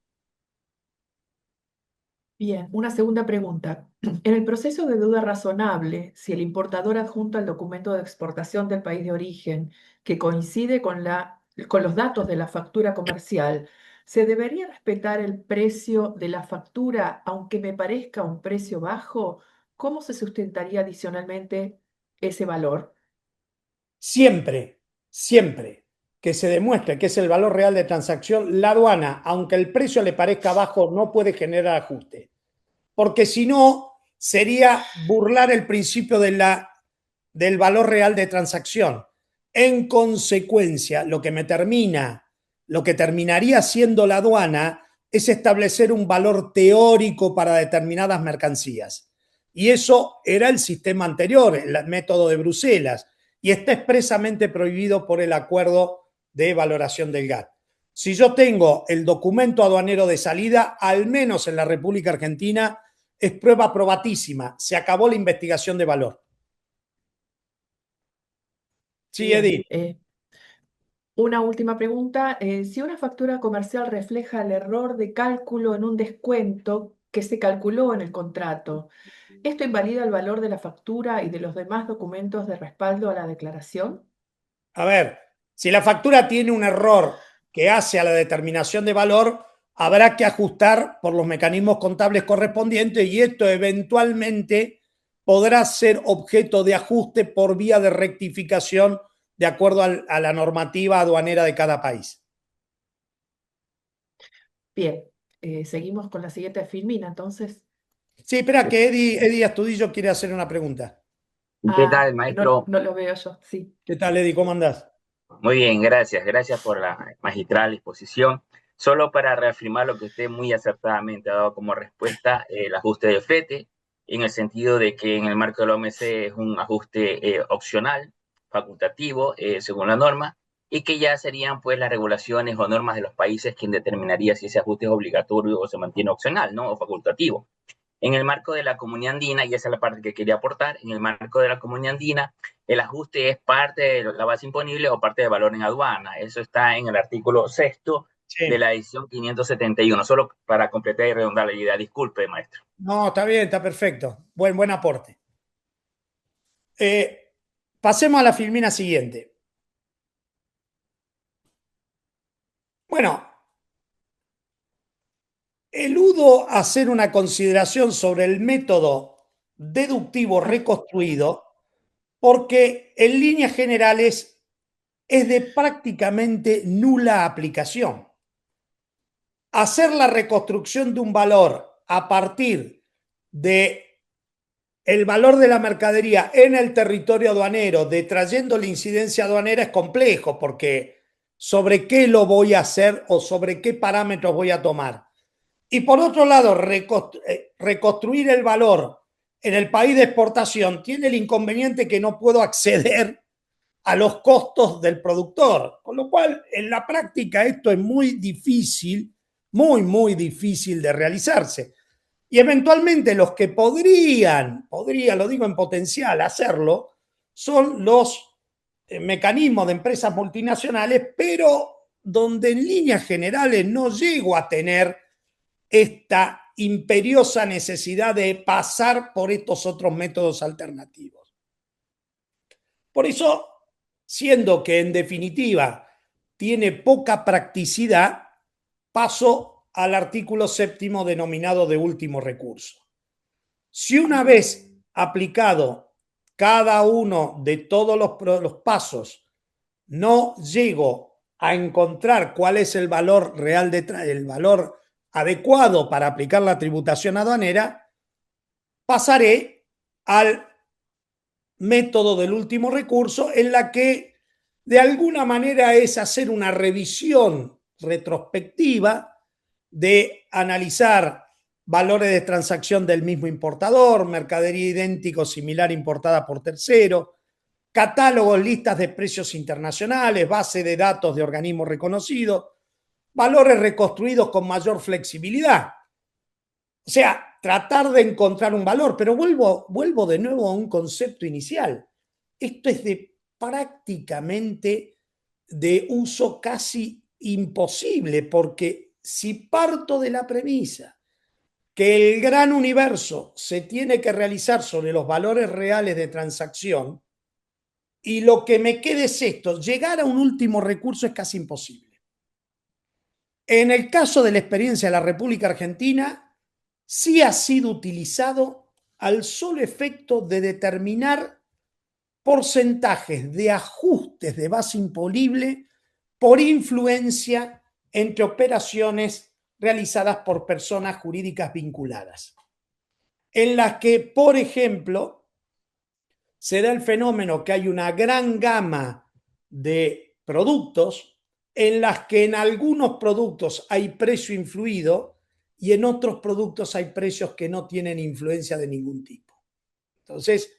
Bien, una segunda pregunta. En el proceso de duda razonable, si el importador adjunta el documento de exportación del país de origen que coincide con los datos de la factura comercial, ¿se debería respetar el precio de la factura aunque me parezca un precio bajo? ¿Cómo se sustentaría adicionalmente ese valor? Siempre, siempre que se demuestre que es el valor real de transacción, la aduana, aunque el precio le parezca bajo, no puede generar ajuste. Porque si no, sería burlar el principio del valor real de transacción. En consecuencia, lo que terminaría siendo la aduana es establecer un valor teórico para determinadas mercancías. Y eso era el sistema anterior, el método de Bruselas, y está expresamente prohibido por el acuerdo de valoración del GATT. Si yo tengo el documento aduanero de salida, al menos en la República Argentina, es prueba probatísima. Se acabó la investigación de valor. Sí, Bien, Eddie. una última pregunta. Si una factura comercial refleja el error de cálculo en un descuento que se calculó en el contrato, ¿esto invalida el valor de la factura y de los demás documentos de respaldo a la declaración? A ver, si la factura tiene un error que hace a la determinación de valor, habrá que ajustar por los mecanismos contables correspondientes y esto eventualmente podrá ser objeto de ajuste por vía de rectificación de acuerdo a la normativa aduanera de cada país. Bien, seguimos con la siguiente filmina, entonces. Sí, espera que Eddie Astudillo quiere hacer una pregunta. ¿Qué tal, No, maestro? no lo veo yo, sí. ¿Qué tal, Eddie? ¿Cómo andás? Muy bien, gracias. Gracias por la magistral exposición. Solo para reafirmar lo que usted muy acertadamente ha dado como respuesta, el ajuste de flete, en el sentido de que en el marco de la OMC es un ajuste opcional, facultativo, según la norma, y que ya serían pues las regulaciones o normas de los países quien determinaría si ese ajuste es obligatorio o se mantiene opcional, ¿no? O facultativo. En el marco de la Comunidad Andina, y esa es la parte que quería aportar, en el marco de la Comunidad Andina, el ajuste es parte de la base imponible o parte de valor en aduana. Eso está en el artículo sexto de Sí. la edición 571. Solo para completar y redondar la idea. Disculpe, maestro. No, está bien, está perfecto. Buen aporte. Pasemos a la filmina siguiente. Bueno, eludo hacer una consideración sobre el método deductivo reconstruido porque en líneas generales es de prácticamente nula aplicación. Hacer la reconstrucción de un valor a partir de el valor de la mercadería en el territorio aduanero, detrayendo la incidencia aduanera, es complejo porque sobre qué lo voy a hacer o sobre qué parámetros voy a tomar. Y por otro lado, reconstruir el valor en el país de exportación tiene el inconveniente que no puedo acceder a los costos del productor, con lo cual en la práctica esto es muy difícil, muy difícil de realizarse. Y eventualmente los que lo digo en potencial, hacerlo, son los mecanismos de empresas multinacionales, pero donde en líneas generales no llego a tener esta imperiosa necesidad de pasar por estos otros métodos alternativos. Por eso, siendo que en definitiva tiene poca practicidad, paso al artículo séptimo denominado de último recurso. Si una vez aplicado cada uno de todos los pasos no llego a encontrar cuál es el valor real el valor adecuado para aplicar la tributación aduanera, pasaré al método del último recurso en la que de alguna manera es hacer una revisión retrospectiva de analizar valores de transacción del mismo importador, mercadería idéntica o similar importada por tercero, catálogos, listas de precios internacionales, base de datos de organismos reconocidos, valores reconstruidos con mayor flexibilidad. O sea, tratar de encontrar un valor, pero vuelvo de nuevo a un concepto inicial. Esto es de prácticamente de uso casi imposible, porque si parto de la premisa que el gran universo se tiene que realizar sobre los valores reales de transacción, y lo que me quede es esto, llegar a un último recurso es casi imposible. En el caso de la experiencia de la República Argentina, sí ha sido utilizado al solo efecto de determinar porcentajes de ajustes de base imponible por influencia entre operaciones realizadas por personas jurídicas vinculadas, en las que, por ejemplo, se da el fenómeno que hay una gran gama de productos en las que en algunos productos hay precio influido y en otros productos hay precios que no tienen influencia de ningún tipo. Entonces,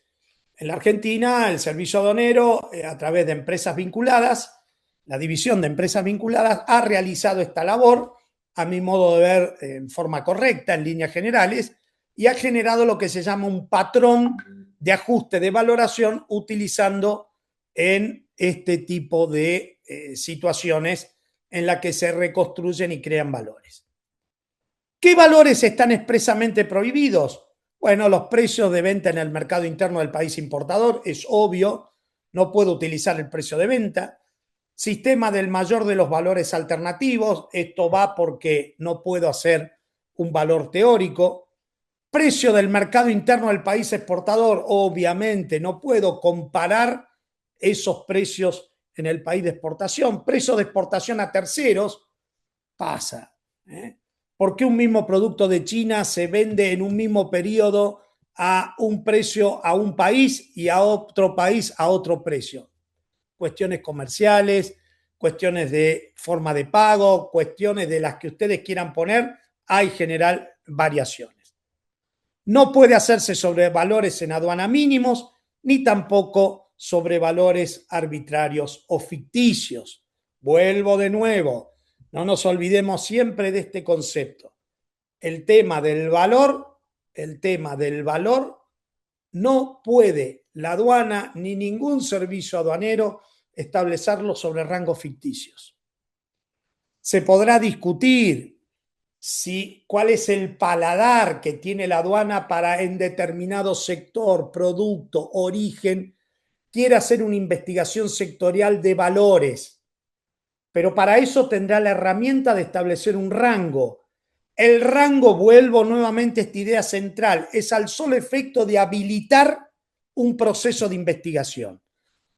en la Argentina, el servicio aduanero, a través de empresas vinculadas, la división de empresas vinculadas ha realizado esta labor, a mi modo de ver, en forma correcta, en líneas generales, y ha generado lo que se llama un patrón de ajuste de valoración utilizando en este tipo de situaciones en las que se reconstruyen y crean valores. ¿Qué valores están expresamente prohibidos? Bueno, los precios de venta en el mercado interno del país importador, es obvio, no puedo utilizar el precio de venta. Sistema del mayor de los valores alternativos, esto va porque no puedo hacer un valor teórico. Precio del mercado interno del país exportador, obviamente no puedo comparar esos precios en el país de exportación. Precio de exportación a terceros, pasa. ¿Por qué un mismo producto de China se vende en un mismo periodo a un precio a un país y a otro país a otro precio? Cuestiones comerciales, cuestiones de forma de pago, cuestiones de las que ustedes quieran poner, hay general variaciones. No puede hacerse sobre valores en aduana mínimos, ni tampoco sobre valores arbitrarios o ficticios. Vuelvo de nuevo, no nos olvidemos siempre de este concepto. El tema del valor no puede la aduana ni ningún servicio aduanero establecerlo sobre rangos ficticios. Se podrá discutir cuál es el paladar que tiene la aduana para en determinado sector, producto, origen, quiere hacer una investigación sectorial de valores, pero para eso tendrá la herramienta de establecer un rango. El rango, vuelvo nuevamente a esta idea central, es al solo efecto de habilitar un proceso de investigación.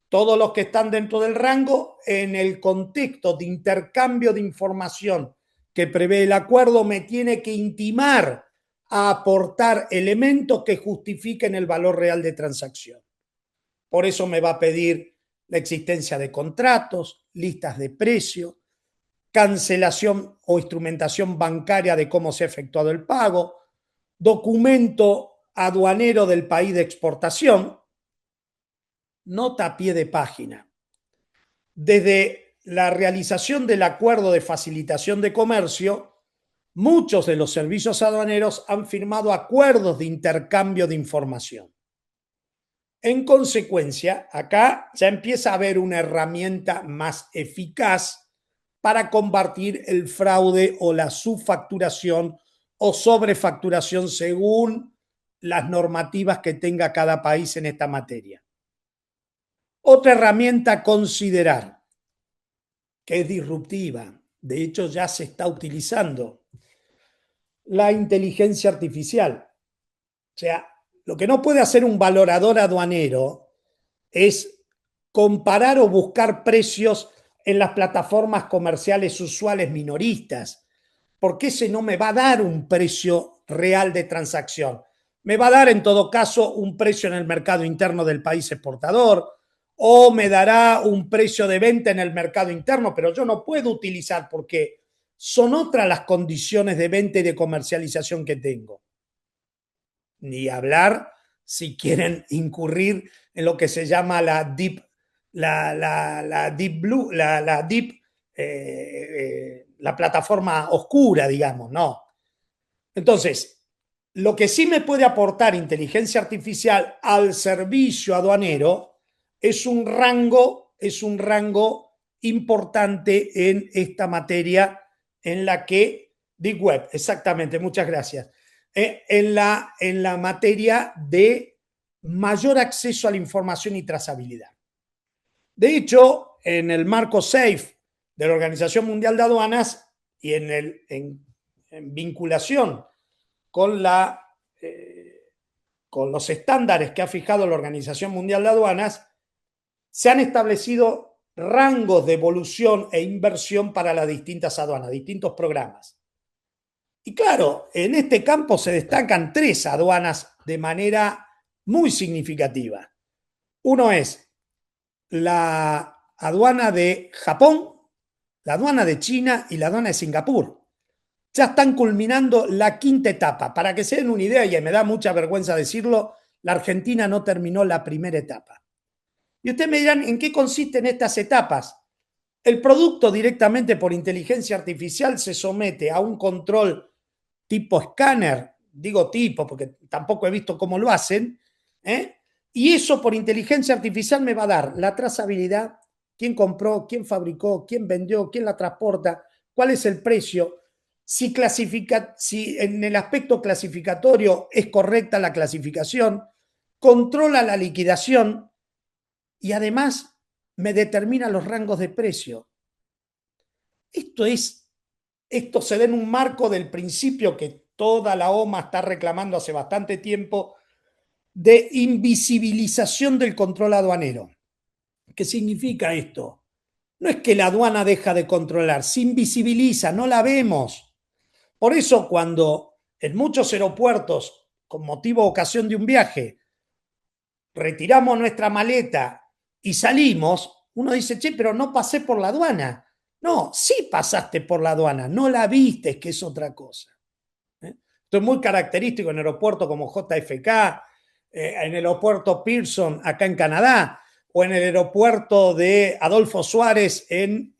Todos los que están dentro del rango, en el contexto de intercambio de información que prevé el acuerdo, me tiene que intimar a aportar elementos que justifiquen el valor real de transacción. Por eso me va a pedir la existencia de contratos, listas de precios, cancelación o instrumentación bancaria de cómo se ha efectuado el pago, documento aduanero del país de exportación, nota a pie de página. Desde la realización del acuerdo de facilitación de comercio, muchos de los servicios aduaneros han firmado acuerdos de intercambio de información. En consecuencia, acá ya empieza a haber una herramienta más eficaz para combatir el fraude o la subfacturación o sobrefacturación según las normativas que tenga cada país en esta materia. Otra herramienta a considerar, que es disruptiva, de hecho ya se está utilizando, la inteligencia artificial. O sea, lo que no puede hacer un valorador aduanero es comparar o buscar precios en las plataformas comerciales usuales minoristas, porque ese no me va a dar un precio real de transacción. Me va a dar en todo caso un precio en el mercado interno del país exportador o me dará un precio de venta en el mercado interno, pero yo no puedo utilizar porque son otras las condiciones de venta y de comercialización que tengo. Ni hablar si quieren incurrir en lo que se llama la deep blue, la plataforma oscura, digamos, ¿no? Entonces, lo que sí me puede aportar inteligencia artificial al servicio aduanero es un rango importante en esta materia en la que, Deep Web, exactamente, muchas gracias, en la materia de mayor acceso a la información y trazabilidad. De hecho, en el marco SAFE de la Organización Mundial de Aduanas y en vinculación con los estándares que ha fijado la Organización Mundial de Aduanas, se han establecido rangos de evolución e inversión para las distintas aduanas, distintos programas. Y claro, en este campo se destacan 3 aduanas de manera muy significativa. Uno es la aduana de Japón, la aduana de China y la aduana de Singapur. Ya están culminando la 5ª etapa. Para que se den una idea, y me da mucha vergüenza decirlo, la Argentina no terminó la primera etapa. Y ustedes me dirán, ¿en qué consisten estas etapas? El producto directamente por inteligencia artificial se somete a un control tipo escáner, digo tipo porque tampoco he visto cómo lo hacen, ¿eh? Y eso por inteligencia artificial me va a dar la trazabilidad, quién compró, quién fabricó, quién vendió, quién la transporta, cuál es el precio, si en el aspecto clasificatorio es correcta la clasificación, controla la liquidación y además me determina los rangos de precio. Esto se da en un marco del principio que toda la OMA está reclamando hace bastante tiempo de invisibilización del control aduanero. ¿Qué significa esto? No es que la aduana deja de controlar, se invisibiliza, no la vemos. Por eso cuando en muchos aeropuertos, con motivo o ocasión de un viaje, retiramos nuestra maleta y salimos, uno dice, che, pero no pasé por la aduana. No, sí pasaste por la aduana, no la viste, que es otra cosa. Esto es muy característico en aeropuertos como JFK, en el aeropuerto Pearson acá en Canadá, o en el aeropuerto de Adolfo Suárez en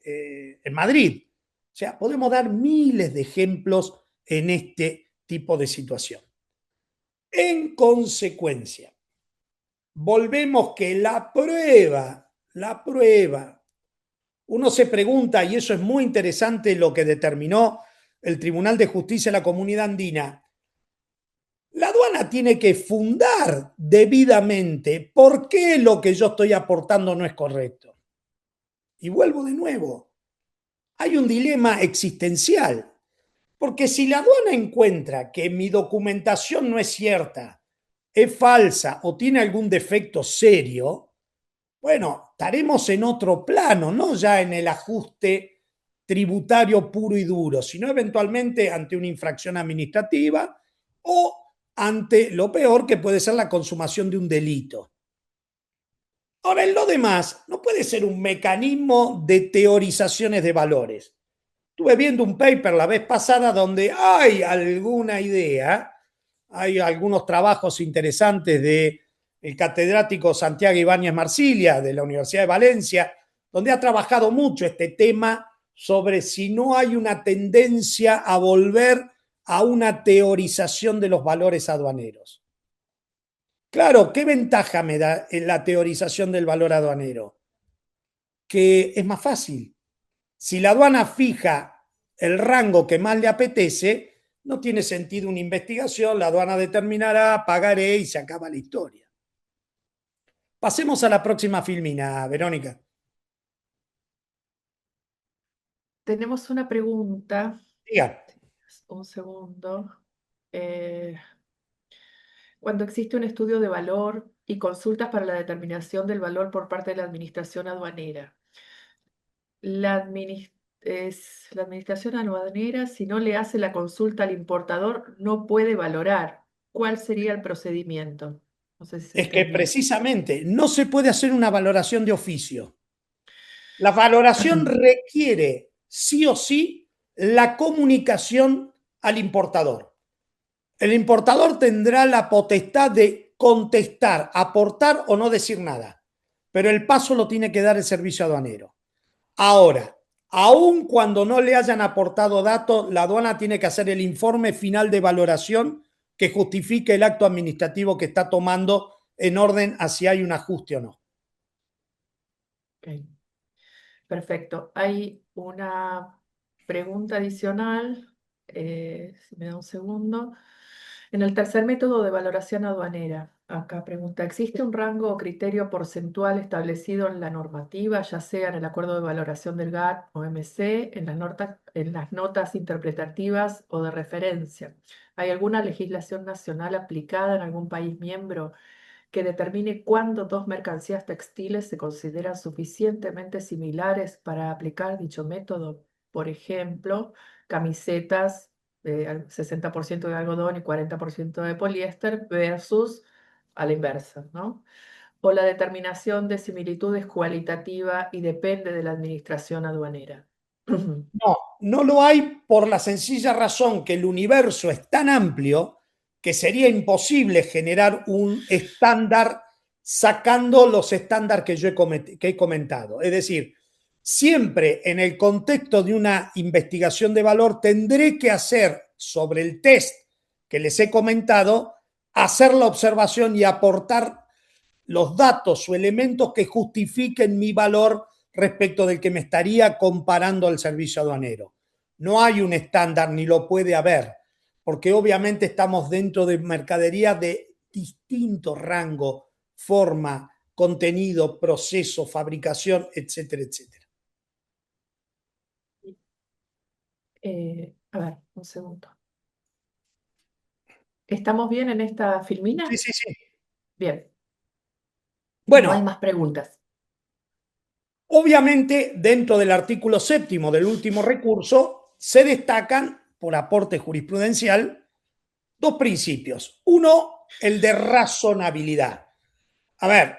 Madrid. O sea, podemos dar miles de ejemplos en este tipo de situación. En consecuencia, volvemos que la prueba, uno se pregunta, y eso es muy interesante lo que determinó el Tribunal de Justicia de la Comunidad Andina, la aduana tiene que fundar debidamente por qué lo que yo estoy aportando no es correcto. Y vuelvo de nuevo, hay un dilema existencial, porque si la aduana encuentra que mi documentación no es cierta, es falsa o tiene algún defecto serio, bueno, estaremos en otro plano, no ya en el ajuste tributario puro y duro, sino eventualmente ante una infracción administrativa o ante lo peor que puede ser la consumación de un delito. Ahora, en lo demás, no puede ser un mecanismo de teorizaciones de valores. Estuve viendo un paper la vez pasada donde hay alguna idea, hay algunos trabajos interesantes de el catedrático Santiago Ibáñez Marsilia de la Universidad de Valencia, donde ha trabajado mucho este tema sobre si no hay una tendencia a volver a una teorización de los valores aduaneros. Claro, ¿qué ventaja me da en la teorización del valor aduanero? Que es más fácil. Si la aduana fija el rango que más le apetece, no tiene sentido una investigación, la aduana determinará, pagaré y se acaba la historia. Pasemos a la próxima filmina, Verónica. Tenemos una pregunta. Diga. Un segundo. Cuando existe un estudio de valor y consultas para la determinación del valor por parte de la administración aduanera, la administración aduanera, si no le hace la consulta al importador, no puede valorar. ¿Cuál sería el procedimiento? No sé si se Es que entendió. precisamente no se puede hacer una valoración de oficio. La valoración requiere sí o sí la comunicación al importador. El importador tendrá la potestad de contestar, aportar o no decir nada, pero el paso lo tiene que dar el servicio aduanero. Ahora, aun cuando no le hayan aportado datos, la aduana tiene que hacer el informe final de valoración que justifique el acto administrativo que está tomando en orden a si hay un ajuste o no. Ok. Perfecto. Hay una pregunta adicional, si me da un segundo. En el tercer método de valoración aduanera, acá pregunta, ¿existe un rango o criterio porcentual establecido en la normativa, ya sea en el acuerdo de valoración del GATT o MC, en las notas interpretativas o de referencia? ¿Hay alguna legislación nacional aplicada en algún país miembro que determine cuándo dos mercancías textiles se consideran suficientemente similares para aplicar dicho método. Por ejemplo, camisetas de 60% de algodón y 40% de poliéster versus a la inversa, ¿no? O la determinación de similitud es cualitativa y depende de la administración aduanera. No, no lo hay por la sencilla razón que el universo es tan amplio que sería imposible generar un estándar sacando los estándares que que he comentado. Es decir, siempre en el contexto de una investigación de valor tendré que hacer sobre el test que les he comentado, hacer la observación y aportar los datos o elementos que justifiquen mi valor respecto del que me estaría comparando al servicio aduanero. No hay un estándar ni lo puede haber, porque obviamente estamos dentro de mercadería de distinto rango, forma, contenido, proceso, fabricación, etcétera, etcétera. A ver, un segundo. ¿Estamos bien en esta Sí, filmina? sí, sí. Bien, no hay Bueno, más preguntas. obviamente dentro del artículo séptimo del último recurso se destacan, por aporte jurisprudencial, dos principios. Uno, el de razonabilidad. A ver,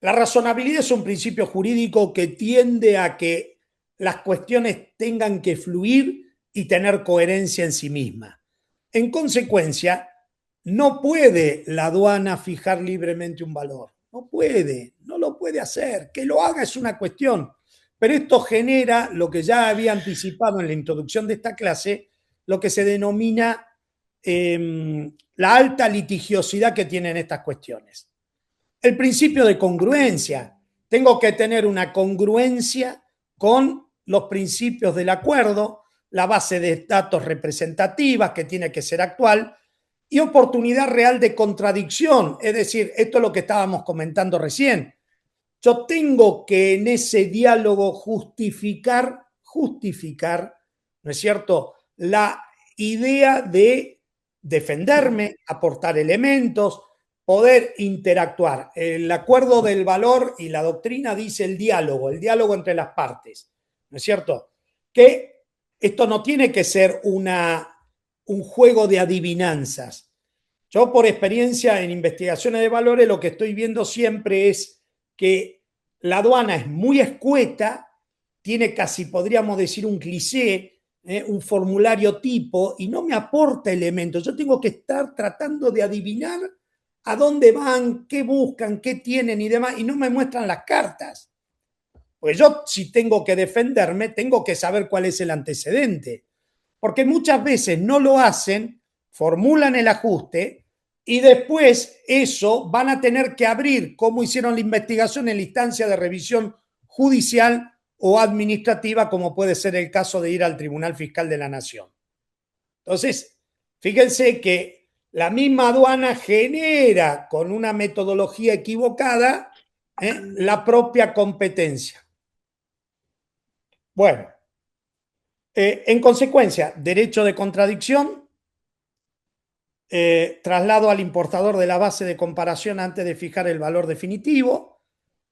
la razonabilidad es un principio jurídico que tiende a que las cuestiones tengan que fluir y tener coherencia en sí misma. En consecuencia, no puede la aduana fijar libremente un valor. No puede, no lo puede hacer. Que lo haga es una cuestión. Pero esto genera lo que ya había anticipado en la introducción de esta clase, lo que se denomina la alta litigiosidad que tienen estas cuestiones. El principio de congruencia. Tengo que tener una congruencia con los principios del acuerdo, la base de datos representativas que tiene que ser actual y oportunidad real de contradicción. Es decir, esto es lo que estábamos comentando recién. Yo tengo que en ese diálogo justificar, ¿no es cierto?, la idea de defenderme, aportar elementos, poder interactuar. El acuerdo del valor y la doctrina dice el diálogo entre las partes, ¿no es cierto? Que esto no tiene que ser un juego de adivinanzas. Yo por experiencia en investigaciones de valores lo que estoy viendo siempre es que la aduana es muy escueta, tiene casi, podríamos decir, un cliché, un formulario tipo, y no me aporta elementos. Yo tengo que estar tratando de adivinar a dónde van, qué buscan, qué tienen y demás, y no me muestran las cartas. Pues yo, si tengo que defenderme, tengo que saber cuál es el antecedente. Porque muchas veces no lo hacen, formulan el ajuste y después eso van a tener que abrir cómo hicieron la investigación en la instancia de revisión judicial o administrativa, como puede ser el caso de ir al Tribunal Fiscal de la Nación. Entonces, fíjense que la misma aduana genera con una metodología equivocada la propia competencia. Bueno, en consecuencia, derecho de contradicción, traslado al importador de la base de comparación antes de fijar el valor definitivo,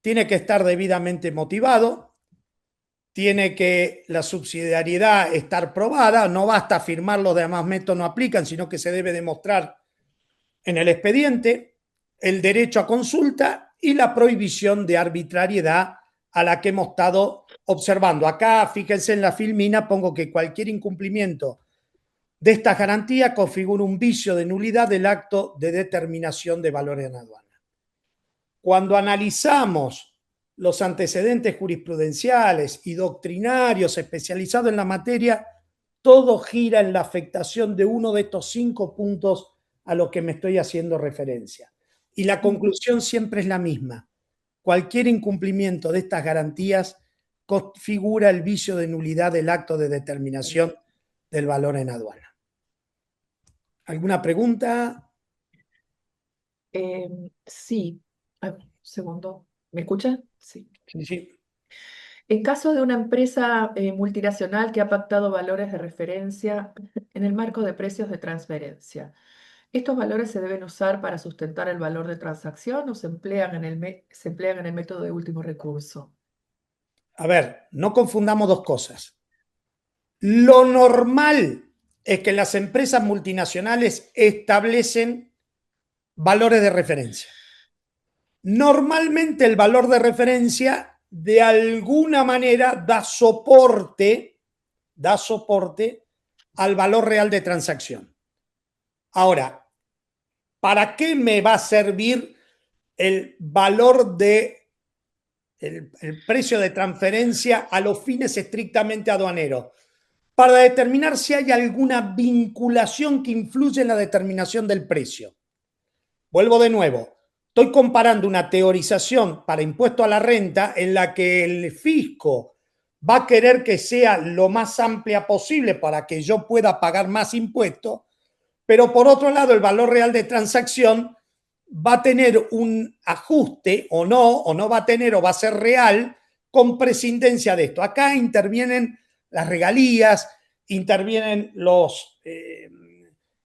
tiene que estar debidamente motivado, tiene que la subsidiariedad estar probada, no basta afirmar los demás métodos no aplican, sino que se debe demostrar en el expediente, el derecho a consulta y la prohibición de arbitrariedad a la que hemos estado observando. Acá, fíjense en la filmina, pongo que cualquier incumplimiento de estas garantías configura un vicio de nulidad del acto de determinación de valores en aduana. Cuando analizamos los antecedentes jurisprudenciales y doctrinarios especializados en la materia, todo gira en la afectación de uno de estos 5 puntos a los que me estoy haciendo referencia. Y la conclusión siempre es la misma. Cualquier incumplimiento de estas garantías configura el vicio de nulidad del acto de determinación del valor en aduana. ¿Alguna pregunta? Sí, un segundo. ¿Me escucha? Sí. Sí, sí. En caso de una empresa multinacional que ha pactado valores de referencia en el marco de precios de transferencia, ¿Estos valores se deben usar para sustentar el valor de transacción o se emplean en el método de último recurso? A ver, no confundamos dos cosas. Lo normal es que las empresas multinacionales establecen valores de referencia. Normalmente el valor de referencia de alguna manera da soporte al valor real de transacción. Ahora, ¿para qué me va a servir el valor de el precio de transferencia a los fines estrictamente aduaneros? Para determinar si hay alguna vinculación que influye en la determinación del precio. Vuelvo de nuevo. Estoy comparando una teorización para impuesto a la renta en la que el fisco va a querer que sea lo más amplia posible para que yo pueda pagar más impuestos, pero por otro lado el valor real de transacción va a tener un ajuste o no va a tener o va a ser real con prescindencia de esto. Acá intervienen las regalías, intervienen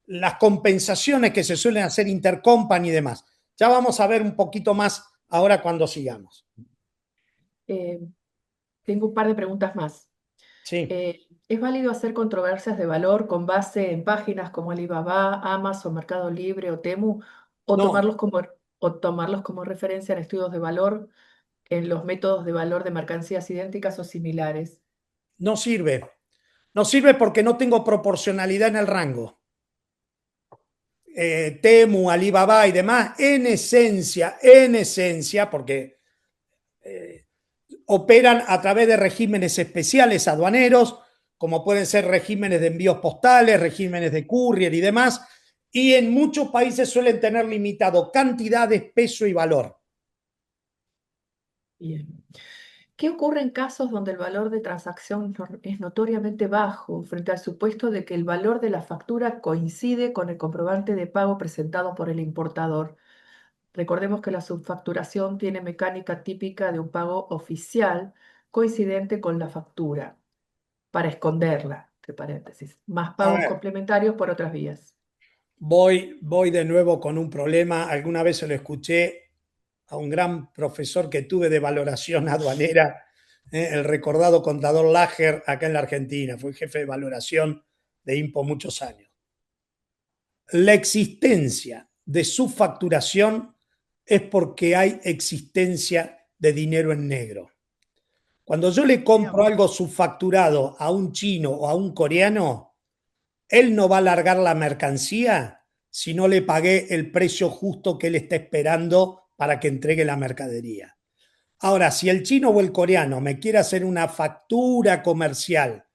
las compensaciones que se suelen hacer intercompany y demás. Ya vamos a ver un poquito más ahora cuando sigamos. Tengo un par de preguntas más. Sí. ¿Es válido hacer controversias de valor con base en páginas como Alibaba, Amazon, Mercado Libre o Temu, o No, tomarlos como referencia en estudios de valor en los métodos de valor de mercancías idénticas o similares? no sirve. No sirve porque no tengo proporcionalidad en el rango. Temu, Alibaba y demás, en esencia, porque operan a través de regímenes especiales aduaneros, como pueden ser regímenes de envíos postales, regímenes de courier y demás, y en muchos países suelen tener limitado cantidades, peso y valor. Bien. ¿Qué ocurre en casos donde el valor de transacción es notoriamente bajo frente al supuesto de que el valor de la factura coincide con el comprobante de pago presentado por el importador? Recordemos que la subfacturación tiene mecánica típica de un pago oficial coincidente con la factura, para esconderla, entre paréntesis, más A pagos ver, complementarios por otras vías. voy de nuevo con un problema. Alguna vez se lo escuché a un gran profesor que tuve de valoración aduanera, el recordado contador Lager, acá en la Argentina. Fue jefe de valoración de IMPO muchos años. La existencia de subfacturación es porque hay existencia de dinero en negro. Cuando yo le compro algo subfacturado a un chino o a un coreano, él no va a largar la mercancía si no le pagué el precio justo que él está esperando para que entregue la mercadería. Ahora, si el chino o el coreano me quiere hacer una factura comercial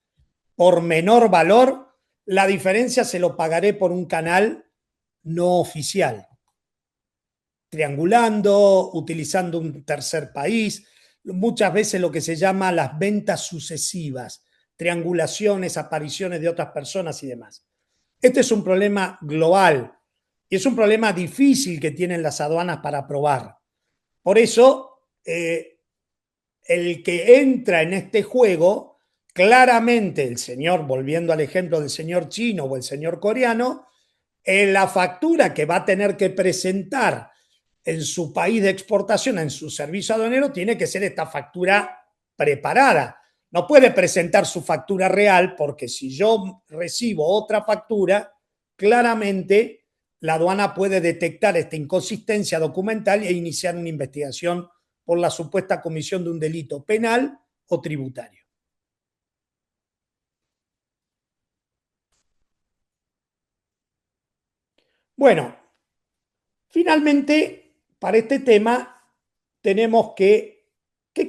por menor valor, la diferencia se lo pagaré por un canal no oficial, triangulando, utilizando un tercer país, muchas veces lo que se llama las ventas sucesivas, triangulaciones, apariciones de otras personas y demás. Este es un problema global y es un problema difícil que tienen las aduanas para aprobar. Por eso, el que entra en este juego, claramente el señor, volviendo al ejemplo del señor chino o el señor coreano, en la factura que va a tener que presentar en su país de exportación, en su servicio aduanero, tiene que ser esta factura preparada. No puede presentar su factura real porque si yo recibo otra factura, claramente la aduana puede detectar esta inconsistencia documental e iniciar una investigación por la supuesta comisión de un delito penal o tributario. Bueno, finalmente, para este tema tenemos ¿qué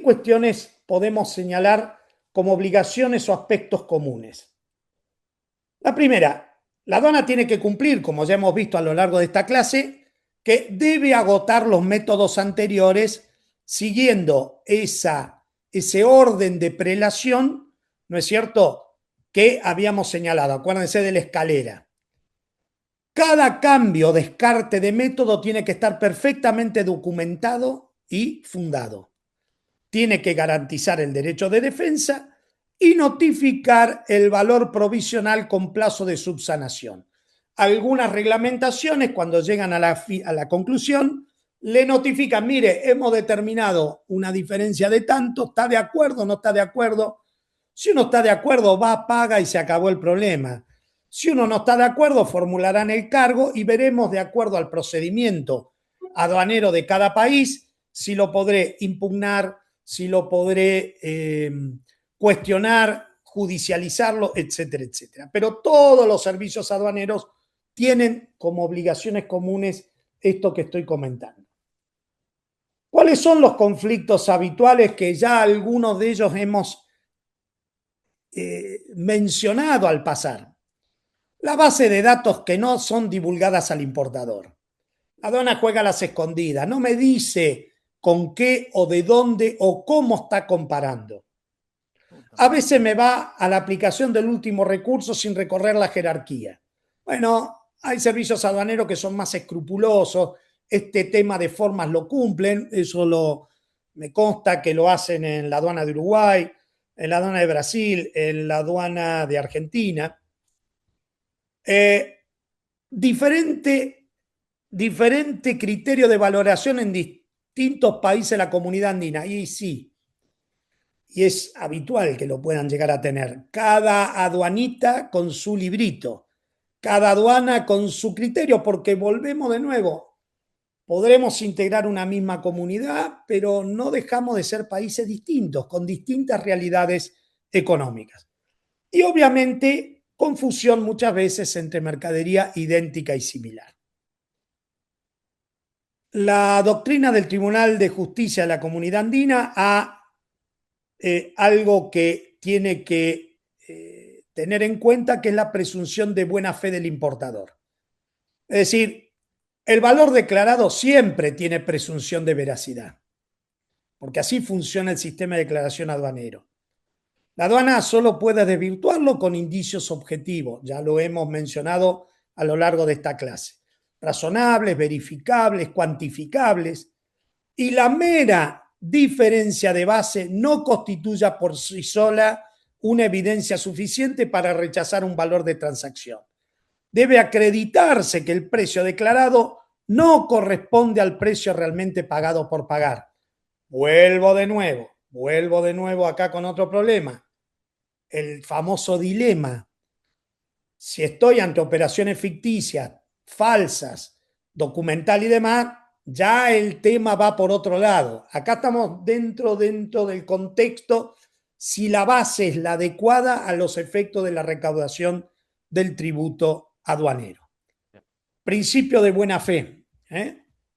cuestiones podemos señalar como obligaciones o aspectos comunes? La primera, la aduana tiene que cumplir, como ya hemos visto a lo largo de esta clase, que debe agotar los métodos anteriores siguiendo ese orden de prelación, ¿no es cierto?, que habíamos señalado. Acuérdense de la escalera. Cada cambio o descarte de método tiene que estar perfectamente documentado y fundado. Tiene que garantizar el derecho de defensa y notificar el valor provisional con plazo de subsanación. algunas reglamentaciones, cuando llegan a la conclusión, le notifican, mire, hemos determinado una diferencia de tanto, ¿está de acuerdo o no está de acuerdo? Si uno está de acuerdo, va, paga y se acabó el problema. Si uno no está de acuerdo, formularán el cargo y veremos, de acuerdo al procedimiento aduanero de cada país, si lo podré impugnar, si lo podré cuestionar, judicializarlo, etcétera, etcétera. Pero todos los servicios aduaneros tienen como obligaciones comunes esto que estoy comentando. ¿Cuáles son los conflictos habituales que ya algunos de ellos hemos mencionado al pasar? La base de datos que no son divulgadas al importador. La aduana juega a las escondidas, no me dice con qué o de dónde o cómo está comparando. A veces me va a la aplicación del último recurso sin recorrer la jerarquía. Bueno, hay servicios aduaneros que son más escrupulosos, este tema de formas lo cumplen, eso me consta que lo hacen en la aduana de Uruguay, en la aduana de Brasil, en la aduana de Argentina. Diferente criterio de valoración en distintos países de la comunidad andina, y sí, y es habitual que lo puedan llegar a tener. Cada aduanita con su librito, cada aduana con su criterio, porque volvemos de nuevo, podremos integrar una misma comunidad, pero no dejamos de ser países distintos, con distintas realidades económicas. Y obviamente confusión muchas veces entre mercadería idéntica y similar. La doctrina del Tribunal de Justicia de la Comunidad Andina ha algo que tiene que tener en cuenta, que es la presunción de buena fe del importador. Es decir, el valor declarado siempre tiene presunción de veracidad, porque así funciona el sistema de declaración aduanero. La aduana solo puede desvirtuarlo con indicios objetivos, ya lo hemos mencionado a lo largo de esta clase, razonables, verificables, cuantificables, y la mera diferencia de base no constituya por sí sola una evidencia suficiente para rechazar un valor de transacción. Debe acreditarse que el precio declarado no corresponde al precio realmente pagado por pagar. Vuelvo de nuevo acá con otro problema. El famoso dilema. Si estoy ante operaciones ficticias, falsas, documental y demás, ya el tema va por otro lado. Acá estamos dentro del contexto, si la base es la adecuada a los efectos de la recaudación del tributo aduanero. Principio de buena fe.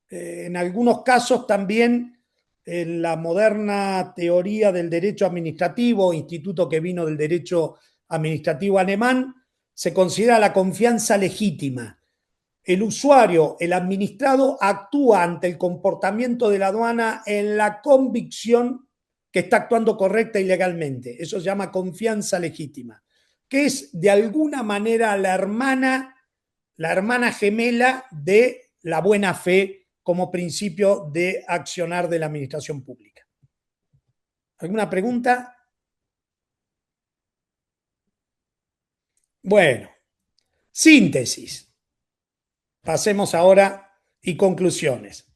En algunos casos también, en la moderna teoría del derecho administrativo, instituto que vino del derecho administrativo alemán, se considera la confianza legítima. El usuario, el administrado, actúa ante el comportamiento de la aduana en la convicción que está actuando correcta y legalmente. Eso se llama confianza legítima, que es de alguna manera la hermana gemela de la buena fe como principio de accionar de la administración pública. ¿Alguna pregunta? Bueno, síntesis. Pasemos ahora y conclusiones.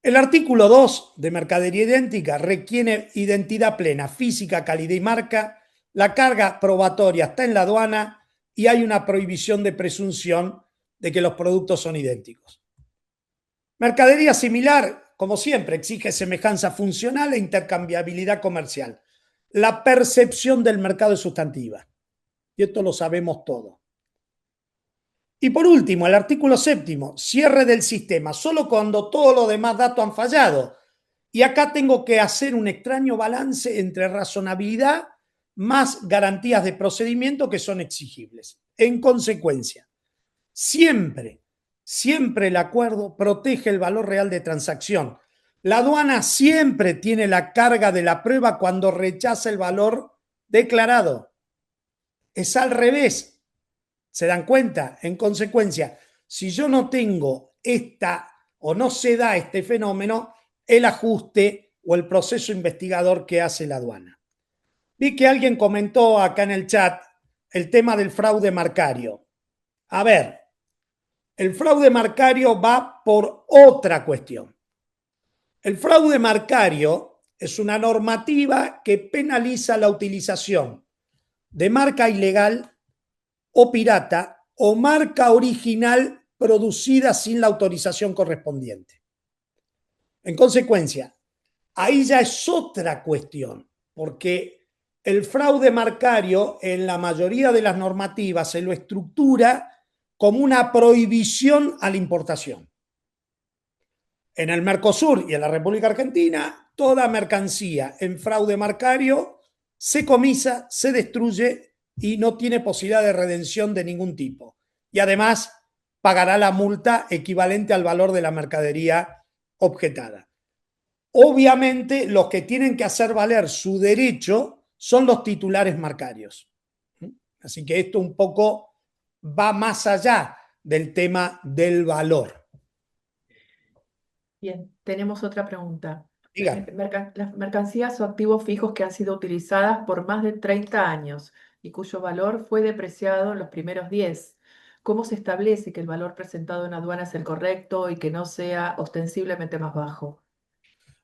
El artículo 2 de mercadería idéntica requiere identidad plena, física, calidad y marca. La carga probatoria está en la aduana y hay una prohibición de presunción de que los productos son idénticos. Mercadería similar, como siempre, exige semejanza funcional e intercambiabilidad comercial. La percepción del mercado es sustantiva. Y esto lo sabemos todos. Y por último, el artículo 7, cierre del sistema, solo cuando todos los demás datos han fallado. Y acá tengo que hacer un extraño balance entre razonabilidad más garantías de procedimiento que son exigibles. En consecuencia, siempre el acuerdo protege el valor real de transacción. La aduana siempre tiene la carga de la prueba cuando rechaza el valor declarado. Es al revés. ¿Se dan cuenta? En consecuencia, si yo no tengo o no se da este fenómeno, el ajuste o el proceso investigador que hace la aduana. Vi que alguien comentó acá en el chat el tema del fraude marcario. A ver, el fraude marcario va por otra cuestión. El fraude marcario es una normativa que penaliza la utilización de marca ilegal o pirata o marca original producida sin la autorización correspondiente. En consecuencia, ahí ya es otra cuestión, porque el fraude marcario en la mayoría de las normativas se lo estructura como una prohibición a la importación. En el Mercosur y en la República Argentina, toda mercancía en fraude marcario se comisa, se destruye y no tiene posibilidad de redención de ningún tipo. Y además pagará la multa equivalente al valor de la mercadería objetada. Obviamente, los que tienen que hacer valer su derecho son los titulares marcarios. Así que esto un poco va más allá del tema del valor. Bien, tenemos otra pregunta. Dígame. Las mercancías o activos fijos que han sido utilizadas por más de 30 años y cuyo valor fue depreciado en los primeros 10. ¿Cómo se establece que el valor presentado en aduana es el correcto y que no sea ostensiblemente más bajo?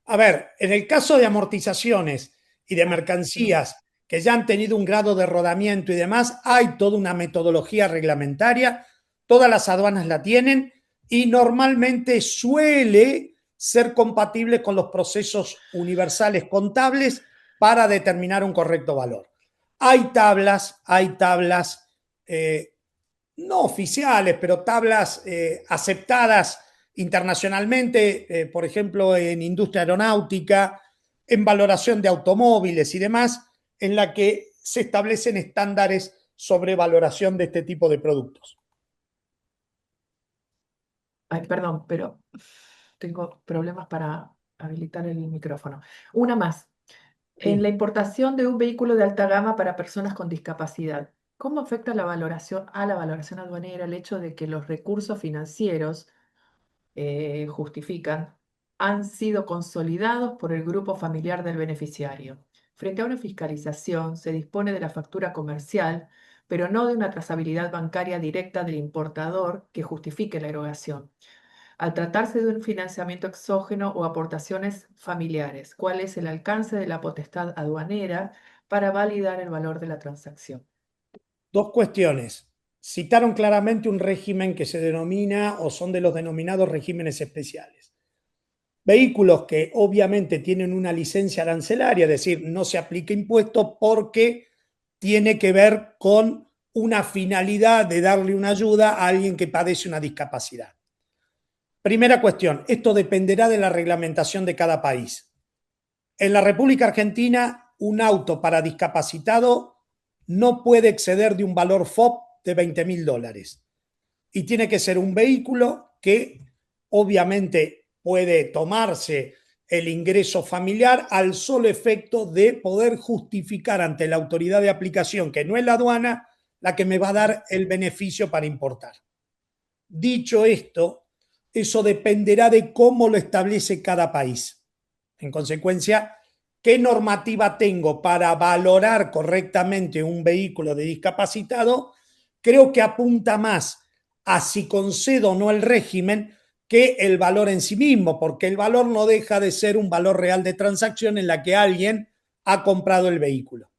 A ver, en el caso de amortizaciones y de mercancías que ya han tenido un grado de rodamiento y demás, hay toda una metodología reglamentaria, todas las aduanas la tienen y normalmente suele ser compatible con los procesos universales contables para determinar un correcto valor. Hay tablas no oficiales, pero tablas aceptadas internacionalmente, por ejemplo, en industria aeronáutica, en valoración de automóviles y demás, en la que se establecen estándares sobre valoración de este tipo de productos. Ay, perdón, pero tengo problemas para habilitar el micrófono. Una más. En la Sí. importación de un vehículo de alta gama para personas con discapacidad, ¿cómo afecta la valoración aduanera el hecho de que los recursos financieros justifican han sido consolidados por el grupo familiar del beneficiario? Frente a una fiscalización, se dispone de la factura comercial, pero no de una trazabilidad bancaria directa del importador que justifique la erogación. Al tratarse de un financiamiento exógeno o aportaciones familiares, ¿cuál es el alcance de la potestad aduanera para validar el valor de la transacción? Dos cuestiones. Citaron claramente un régimen que se denomina o son de los denominados regímenes especiales. Vehículos que obviamente tienen una licencia arancelaria, es decir, no se aplica impuesto porque tiene que ver con una finalidad de darle una ayuda a alguien que padece una discapacidad. Primera cuestión, esto dependerá de la reglamentación de cada país. En la República Argentina, un auto para discapacitado no puede exceder de un valor FOB de $20.000 y tiene que ser un vehículo que obviamente puede tomarse el ingreso familiar al solo efecto de poder justificar ante la autoridad de aplicación, que no es la aduana, la que me va a dar el beneficio para importar. Dicho esto, eso dependerá de cómo lo establece cada país. En consecuencia, ¿qué normativa tengo para valorar correctamente un vehículo de discapacitado? Creo que apunta más a si concedo o no el régimen que el valor en sí mismo, porque el valor no deja de ser un valor real de transacción en la que alguien ha comprado el vehículo.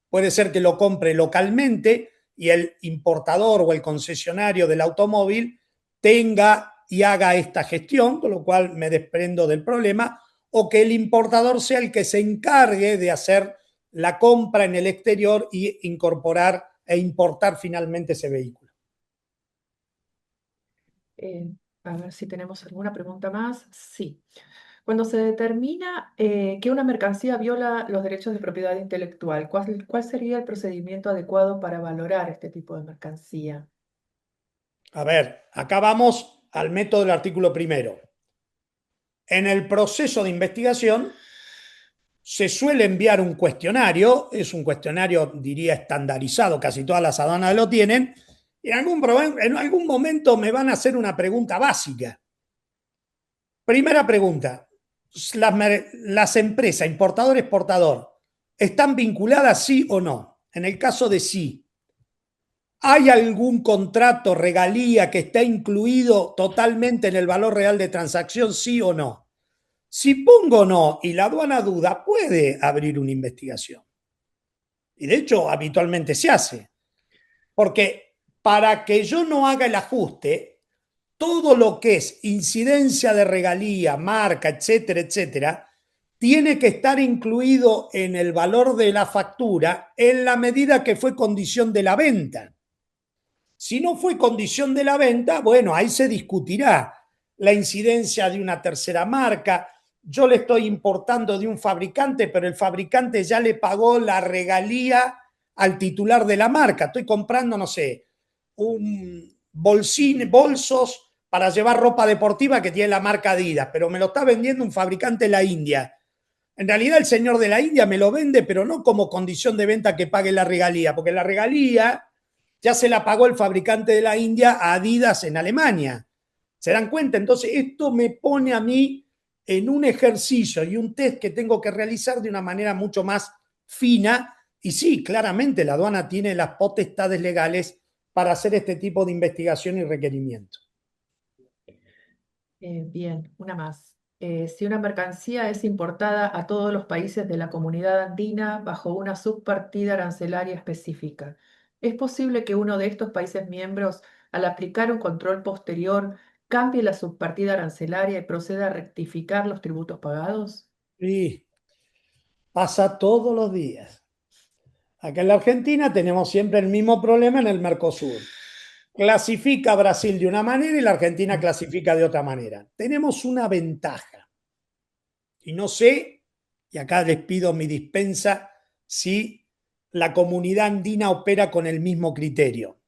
Puede ser que lo compre localmente y el importador o el concesionario del automóvil tenga y haga esta gestión, con lo cual me desprendo del problema, o que el importador sea el que se encargue de hacer la compra en el exterior y incorporar e importar finalmente ese vehículo. Eh, a ver si tenemos alguna pregunta más. Sí. Cuando se determina que una mercancía viola los derechos de propiedad intelectual, ¿cuál sería el procedimiento adecuado para valorar este tipo de mercancía? A ver, acá vamos al método del artículo primero. En el proceso de investigación se suele enviar un cuestionario, es un cuestionario, diría, estandarizado, casi todas las aduanas lo tienen, y en algún momento me van a hacer una pregunta básica. Primera pregunta, ¿las empresas, importador, exportador, están vinculadas sí o no? En el caso de sí, ¿Hay algún contrato, regalía que está incluido totalmente en el valor real de transacción, sí o no? Si pongo no y la aduana duda, puede abrir una investigación. Y de hecho, habitualmente se hace. Porque para que yo no haga el ajuste, todo lo que es incidencia de regalía, marca, etcétera, etcétera, tiene que estar incluido en el valor de la factura en la medida que fue condición de la venta. Si no fue condición de la venta, bueno, ahí se discutirá la incidencia de una tercera marca. Yo le estoy importando de un fabricante, pero el fabricante ya le pagó la regalía al titular de la marca. Estoy comprando, no sé, un bolsín, bolsos para llevar ropa deportiva que tiene la marca Adidas, pero me lo está vendiendo un fabricante de la India. En realidad el señor de la India me lo vende, pero no como condición de venta que pague la regalía, porque la regalía ya se la pagó el fabricante de la India a Adidas en Alemania. ¿Se dan cuenta? Entonces, esto me pone a mí en un ejercicio y un test que tengo que realizar de una manera mucho más fina. Y sí, claramente la aduana tiene las potestades legales para hacer este tipo de investigación y requerimiento. Bien, una más. Si una mercancía es importada a todos los países de la Comunidad Andina bajo una subpartida arancelaria específica, ¿es posible que uno de estos países miembros, al aplicar un control posterior, cambie la subpartida arancelaria y proceda a rectificar los tributos pagados? Y pasa todos los días. Acá en la Argentina tenemos siempre el mismo problema en el Mercosur. Clasifica Brasil de una manera y la Argentina clasifica de otra manera. Tenemos una ventaja. Y no sé, y acá les pido mi dispensa, si la comunidad andina opera con el mismo criterio.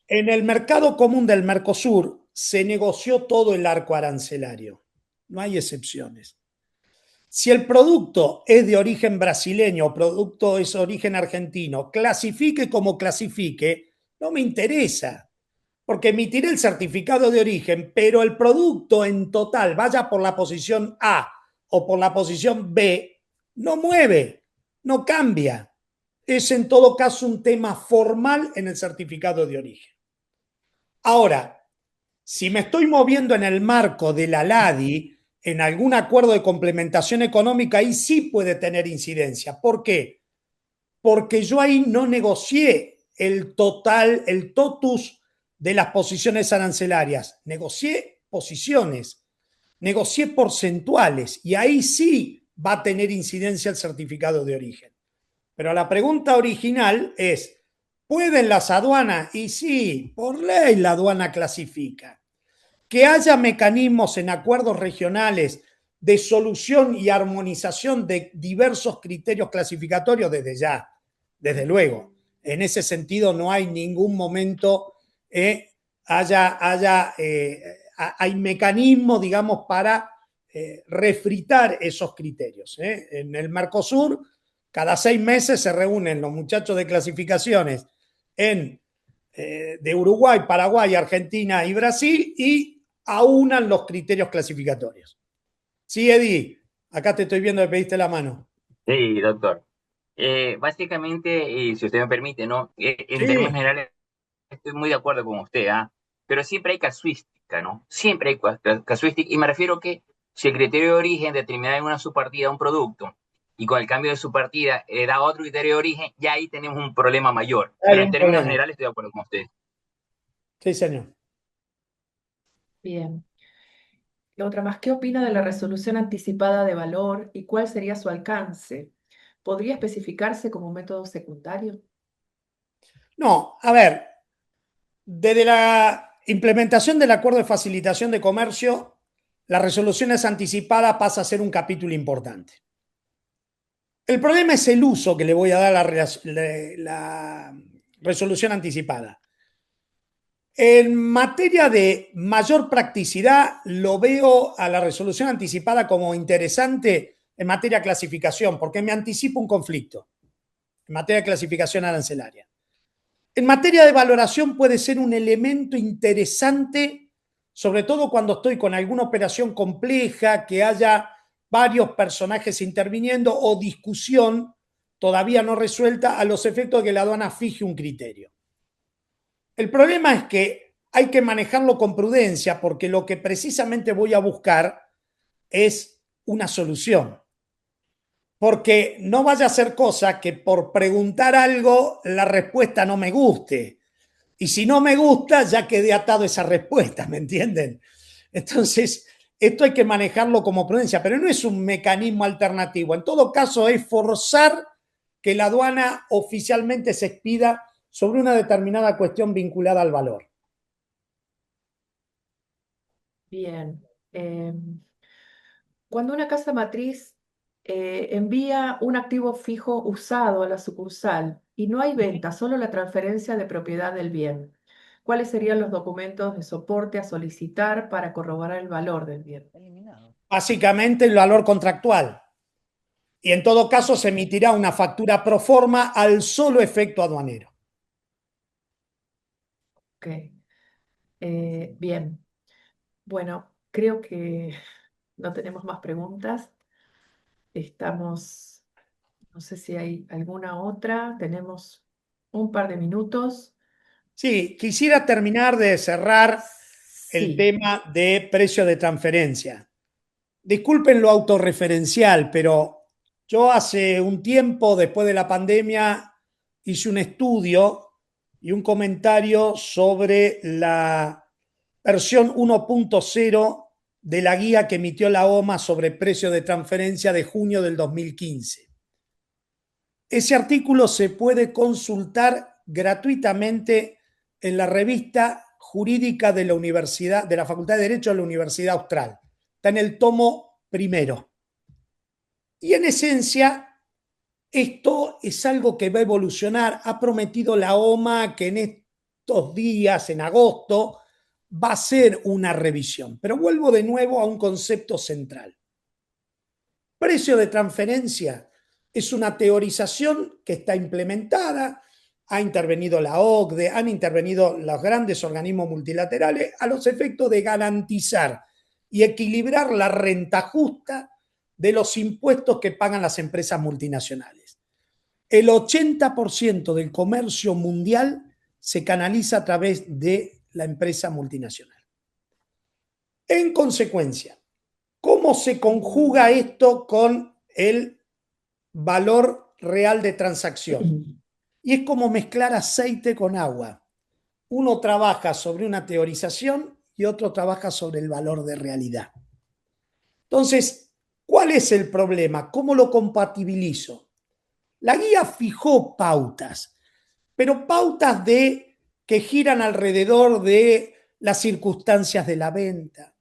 En el mercado común del Mercosur se negoció todo el arco arancelario. No hay excepciones. Si el producto es de origen brasileño o producto es de origen argentino, clasifique como clasifique, no me interesa, porque emitiré el certificado de origen, pero el producto en total, vaya por la posición A o por la posición B, no mueve, no cambia. Es en todo caso un tema formal en el certificado de origen. Ahora, si me estoy moviendo en el marco de la LADI, en algún acuerdo de complementación económica, ahí sí puede tener incidencia. ¿Por qué? Porque yo ahí no negocié el total, el totus de las posiciones arancelarias. Negocié posiciones, negocié porcentuales y ahí sí va a tener incidencia el certificado de origen. Pero la pregunta original es, ¿pueden las aduanas? Y sí, por ley la aduana clasifica. Que haya mecanismos en acuerdos regionales de solución y armonización de diversos criterios clasificatorios desde ya, desde luego. En ese sentido no hay ningún momento, hay mecanismos, digamos, para refritar esos criterios. En el Mercosur, cada 6 meses se reúnen los muchachos de clasificaciones de Uruguay, Paraguay, Argentina y Brasil y aunan los criterios clasificatorios. Sí, Eddie, acá te estoy viendo que pediste la mano. Sí, doctor. Básicamente, y si usted me permite, ¿no? En términos Sí, generales, estoy muy de acuerdo con usted, ¿ah? Pero siempre hay casuística, ¿no? Siempre hay casuística, y me refiero que si el criterio de origen determina en una subpartida un producto y con el cambio de subpartida da otro criterio de origen, ya ahí tenemos un problema mayor. hay Pero en un términos problema. generales estoy de acuerdo con usted. Sí, señor. Bien. Otra más, ¿qué opina de la resolución anticipada de valor y cuál sería su alcance? ¿Podría especificarse como método secundario? No, a ver, desde la implementación del acuerdo de facilitación de comercio, las resoluciones anticipadas pasa a ser un capítulo importante. El problema es el uso que le voy a dar a la resolución anticipada. En materia de mayor practicidad, lo veo a la resolución anticipada como interesante en materia de clasificación, porque me anticipa un conflicto en materia de clasificación arancelaria. En materia de valoración puede ser un elemento interesante, sobre todo cuando estoy con alguna operación compleja, que haya varios personajes interviniendo o discusión todavía no resuelta a los efectos de que la aduana fije un criterio. El problema es que hay que manejarlo con prudencia porque lo que precisamente voy a buscar es una solución. Porque no vaya a ser cosa que por preguntar algo la respuesta no me guste. Y si no me gusta, ya quedé atado a esa respuesta, ¿me entienden? Entonces, esto hay que manejarlo como prudencia, pero no es un mecanismo alternativo. En todo caso, es forzar que la aduana oficialmente se expida sobre una determinada cuestión vinculada al valor. Bien. Cuando una casa matriz envía un activo fijo usado a la sucursal y no hay venta, solo la transferencia de propiedad del bien, ¿cuáles serían los documentos de soporte a solicitar para corroborar el valor del bien? Básicamente el valor contractual. Y en todo caso se emitirá una factura pro forma al solo efecto aduanero. Ok. Bien. Bueno, creo que no tenemos más preguntas. Estamos, no sé si hay alguna otra. Tenemos un par de minutos. Sí, quisiera terminar de cerrar el Sí. tema de precio de transferencia. Disculpen lo autorreferencial, pero yo hace un tiempo, después de la pandemia, hice un estudio y un comentario sobre la versión 1.0 de la guía que emitió la OMA sobre precio de transferencia de junio del 2015. Ese artículo se puede consultar gratuitamente en la revista jurídica de la Universidad, de la Facultad de Derecho de la Universidad Austral. Está en el tomo primero. Y en esencia, esto es algo que va a evolucionar. Ha prometido la OMA que en estos días, en agosto, va a ser una revisión. Pero vuelvo de nuevo a un concepto central. Precio de transferencia es una teorización que está implementada, ha intervenido la OCDE, han intervenido los grandes organismos multilaterales a los efectos de garantizar y equilibrar la renta justa de los impuestos que pagan las empresas multinacionales. El 80% del comercio mundial se canaliza a través de la empresa multinacional. En consecuencia, ¿cómo se conjuga esto con el valor real de transacción? Y es como mezclar aceite con agua. Uno trabaja sobre una teorización y otro trabaja sobre el valor de realidad. Entonces, ¿cuál es el problema? ¿Cómo lo compatibilizo? La guía fijó pautas, pero pautas que giran alrededor de las circunstancias de la venta,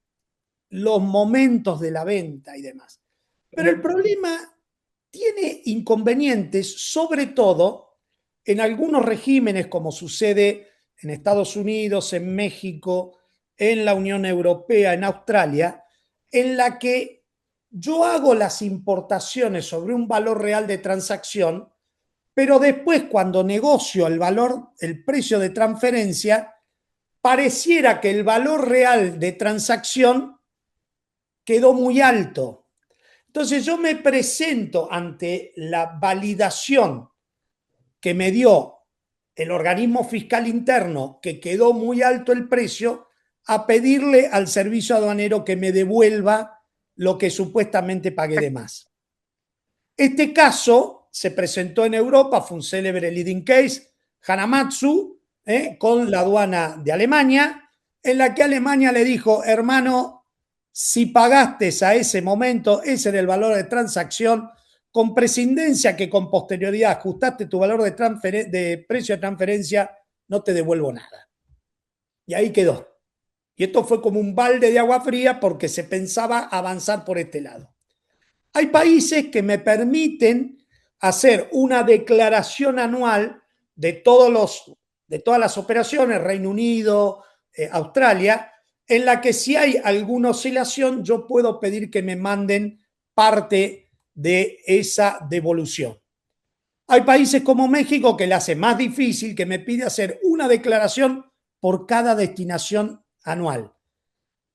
los momentos de la venta y demás. Pero el problema tiene inconvenientes, sobre todo en algunos regímenes, como sucede en Estados Unidos, en México, en la Unión Europea, en Australia, en la que yo hago las importaciones sobre un valor real de transacción, pero después cuando negocio el valor, el precio de transferencia, pareciera que el valor real de transacción quedó muy alto. Entonces yo me presento ante la validación que me dio el organismo fiscal interno, que quedó muy alto el precio, a pedirle al servicio aduanero que me devuelva lo que supuestamente pagué de más. Este caso se presentó en Europa, fue un célebre leading case, Hanamatsu, con la aduana de Alemania, en la que Alemania le dijo, hermano, si pagaste a ese momento, ese era el valor de transacción, con prescindencia que con posterioridad ajustaste tu valor de precio de transferencia, no te devuelvo nada. Y ahí quedó. Y esto fue como un balde de agua fría porque se pensaba avanzar por este lado. Hay países que me permiten hacer una declaración anual de todas las operaciones, Reino Unido, Australia, en la que si hay alguna oscilación, yo puedo pedir que me manden parte de esa devolución. Hay países como México que le hace más difícil, que me pide hacer una declaración por cada destinación anual.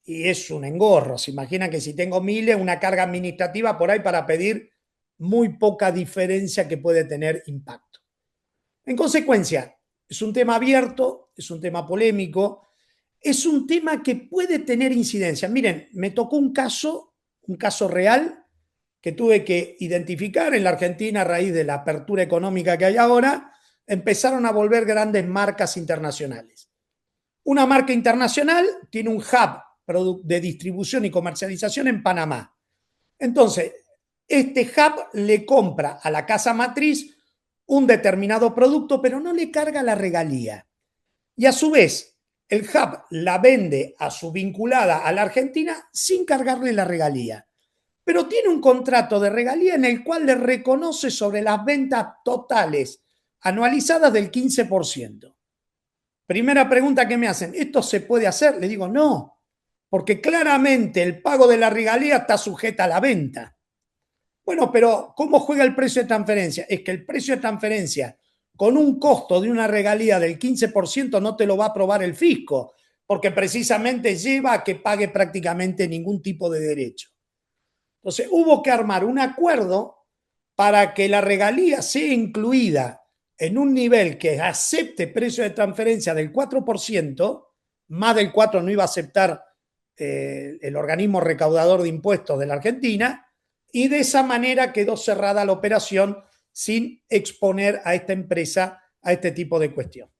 Y es un engorro. Se imaginan que si tengo miles, una carga administrativa por ahí para pedir muy poca diferencia que puede tener impacto. En consecuencia, Es un tema abierto, es un tema polémico, es un tema que puede tener incidencia. Miren, me tocó un caso real que tuve que identificar en la Argentina a raíz de la apertura económica que hay ahora. Empezaron a volver grandes marcas internacionales. Una marca internacional tiene un hub de distribución y comercialización en Panamá. Entonces, este hub le compra a la casa matriz un determinado producto, pero no le carga la regalía. Y a su vez, el hub la vende a su vinculada a la Argentina sin cargarle la regalía. Pero tiene un contrato de regalía en el cual le reconoce sobre las ventas totales anualizadas del 15%. Primera pregunta que me hacen, ¿esto se puede hacer? Le digo, no, porque claramente el pago de la regalía está sujeta a la venta. Bueno, pero ¿cómo juega el precio de transferencia? Es que el precio de transferencia con un costo de una regalía del 15% no te lo va a aprobar el fisco, porque precisamente lleva a que pague prácticamente ningún tipo de derecho. Entonces hubo que armar un acuerdo para que la regalía sea incluida en un nivel que acepte precio de transferencia del 4%, más del 4% no iba a aceptar el organismo recaudador de impuestos de la Argentina, y de esa manera quedó cerrada la operación sin exponer a esta empresa a este tipo de cuestión.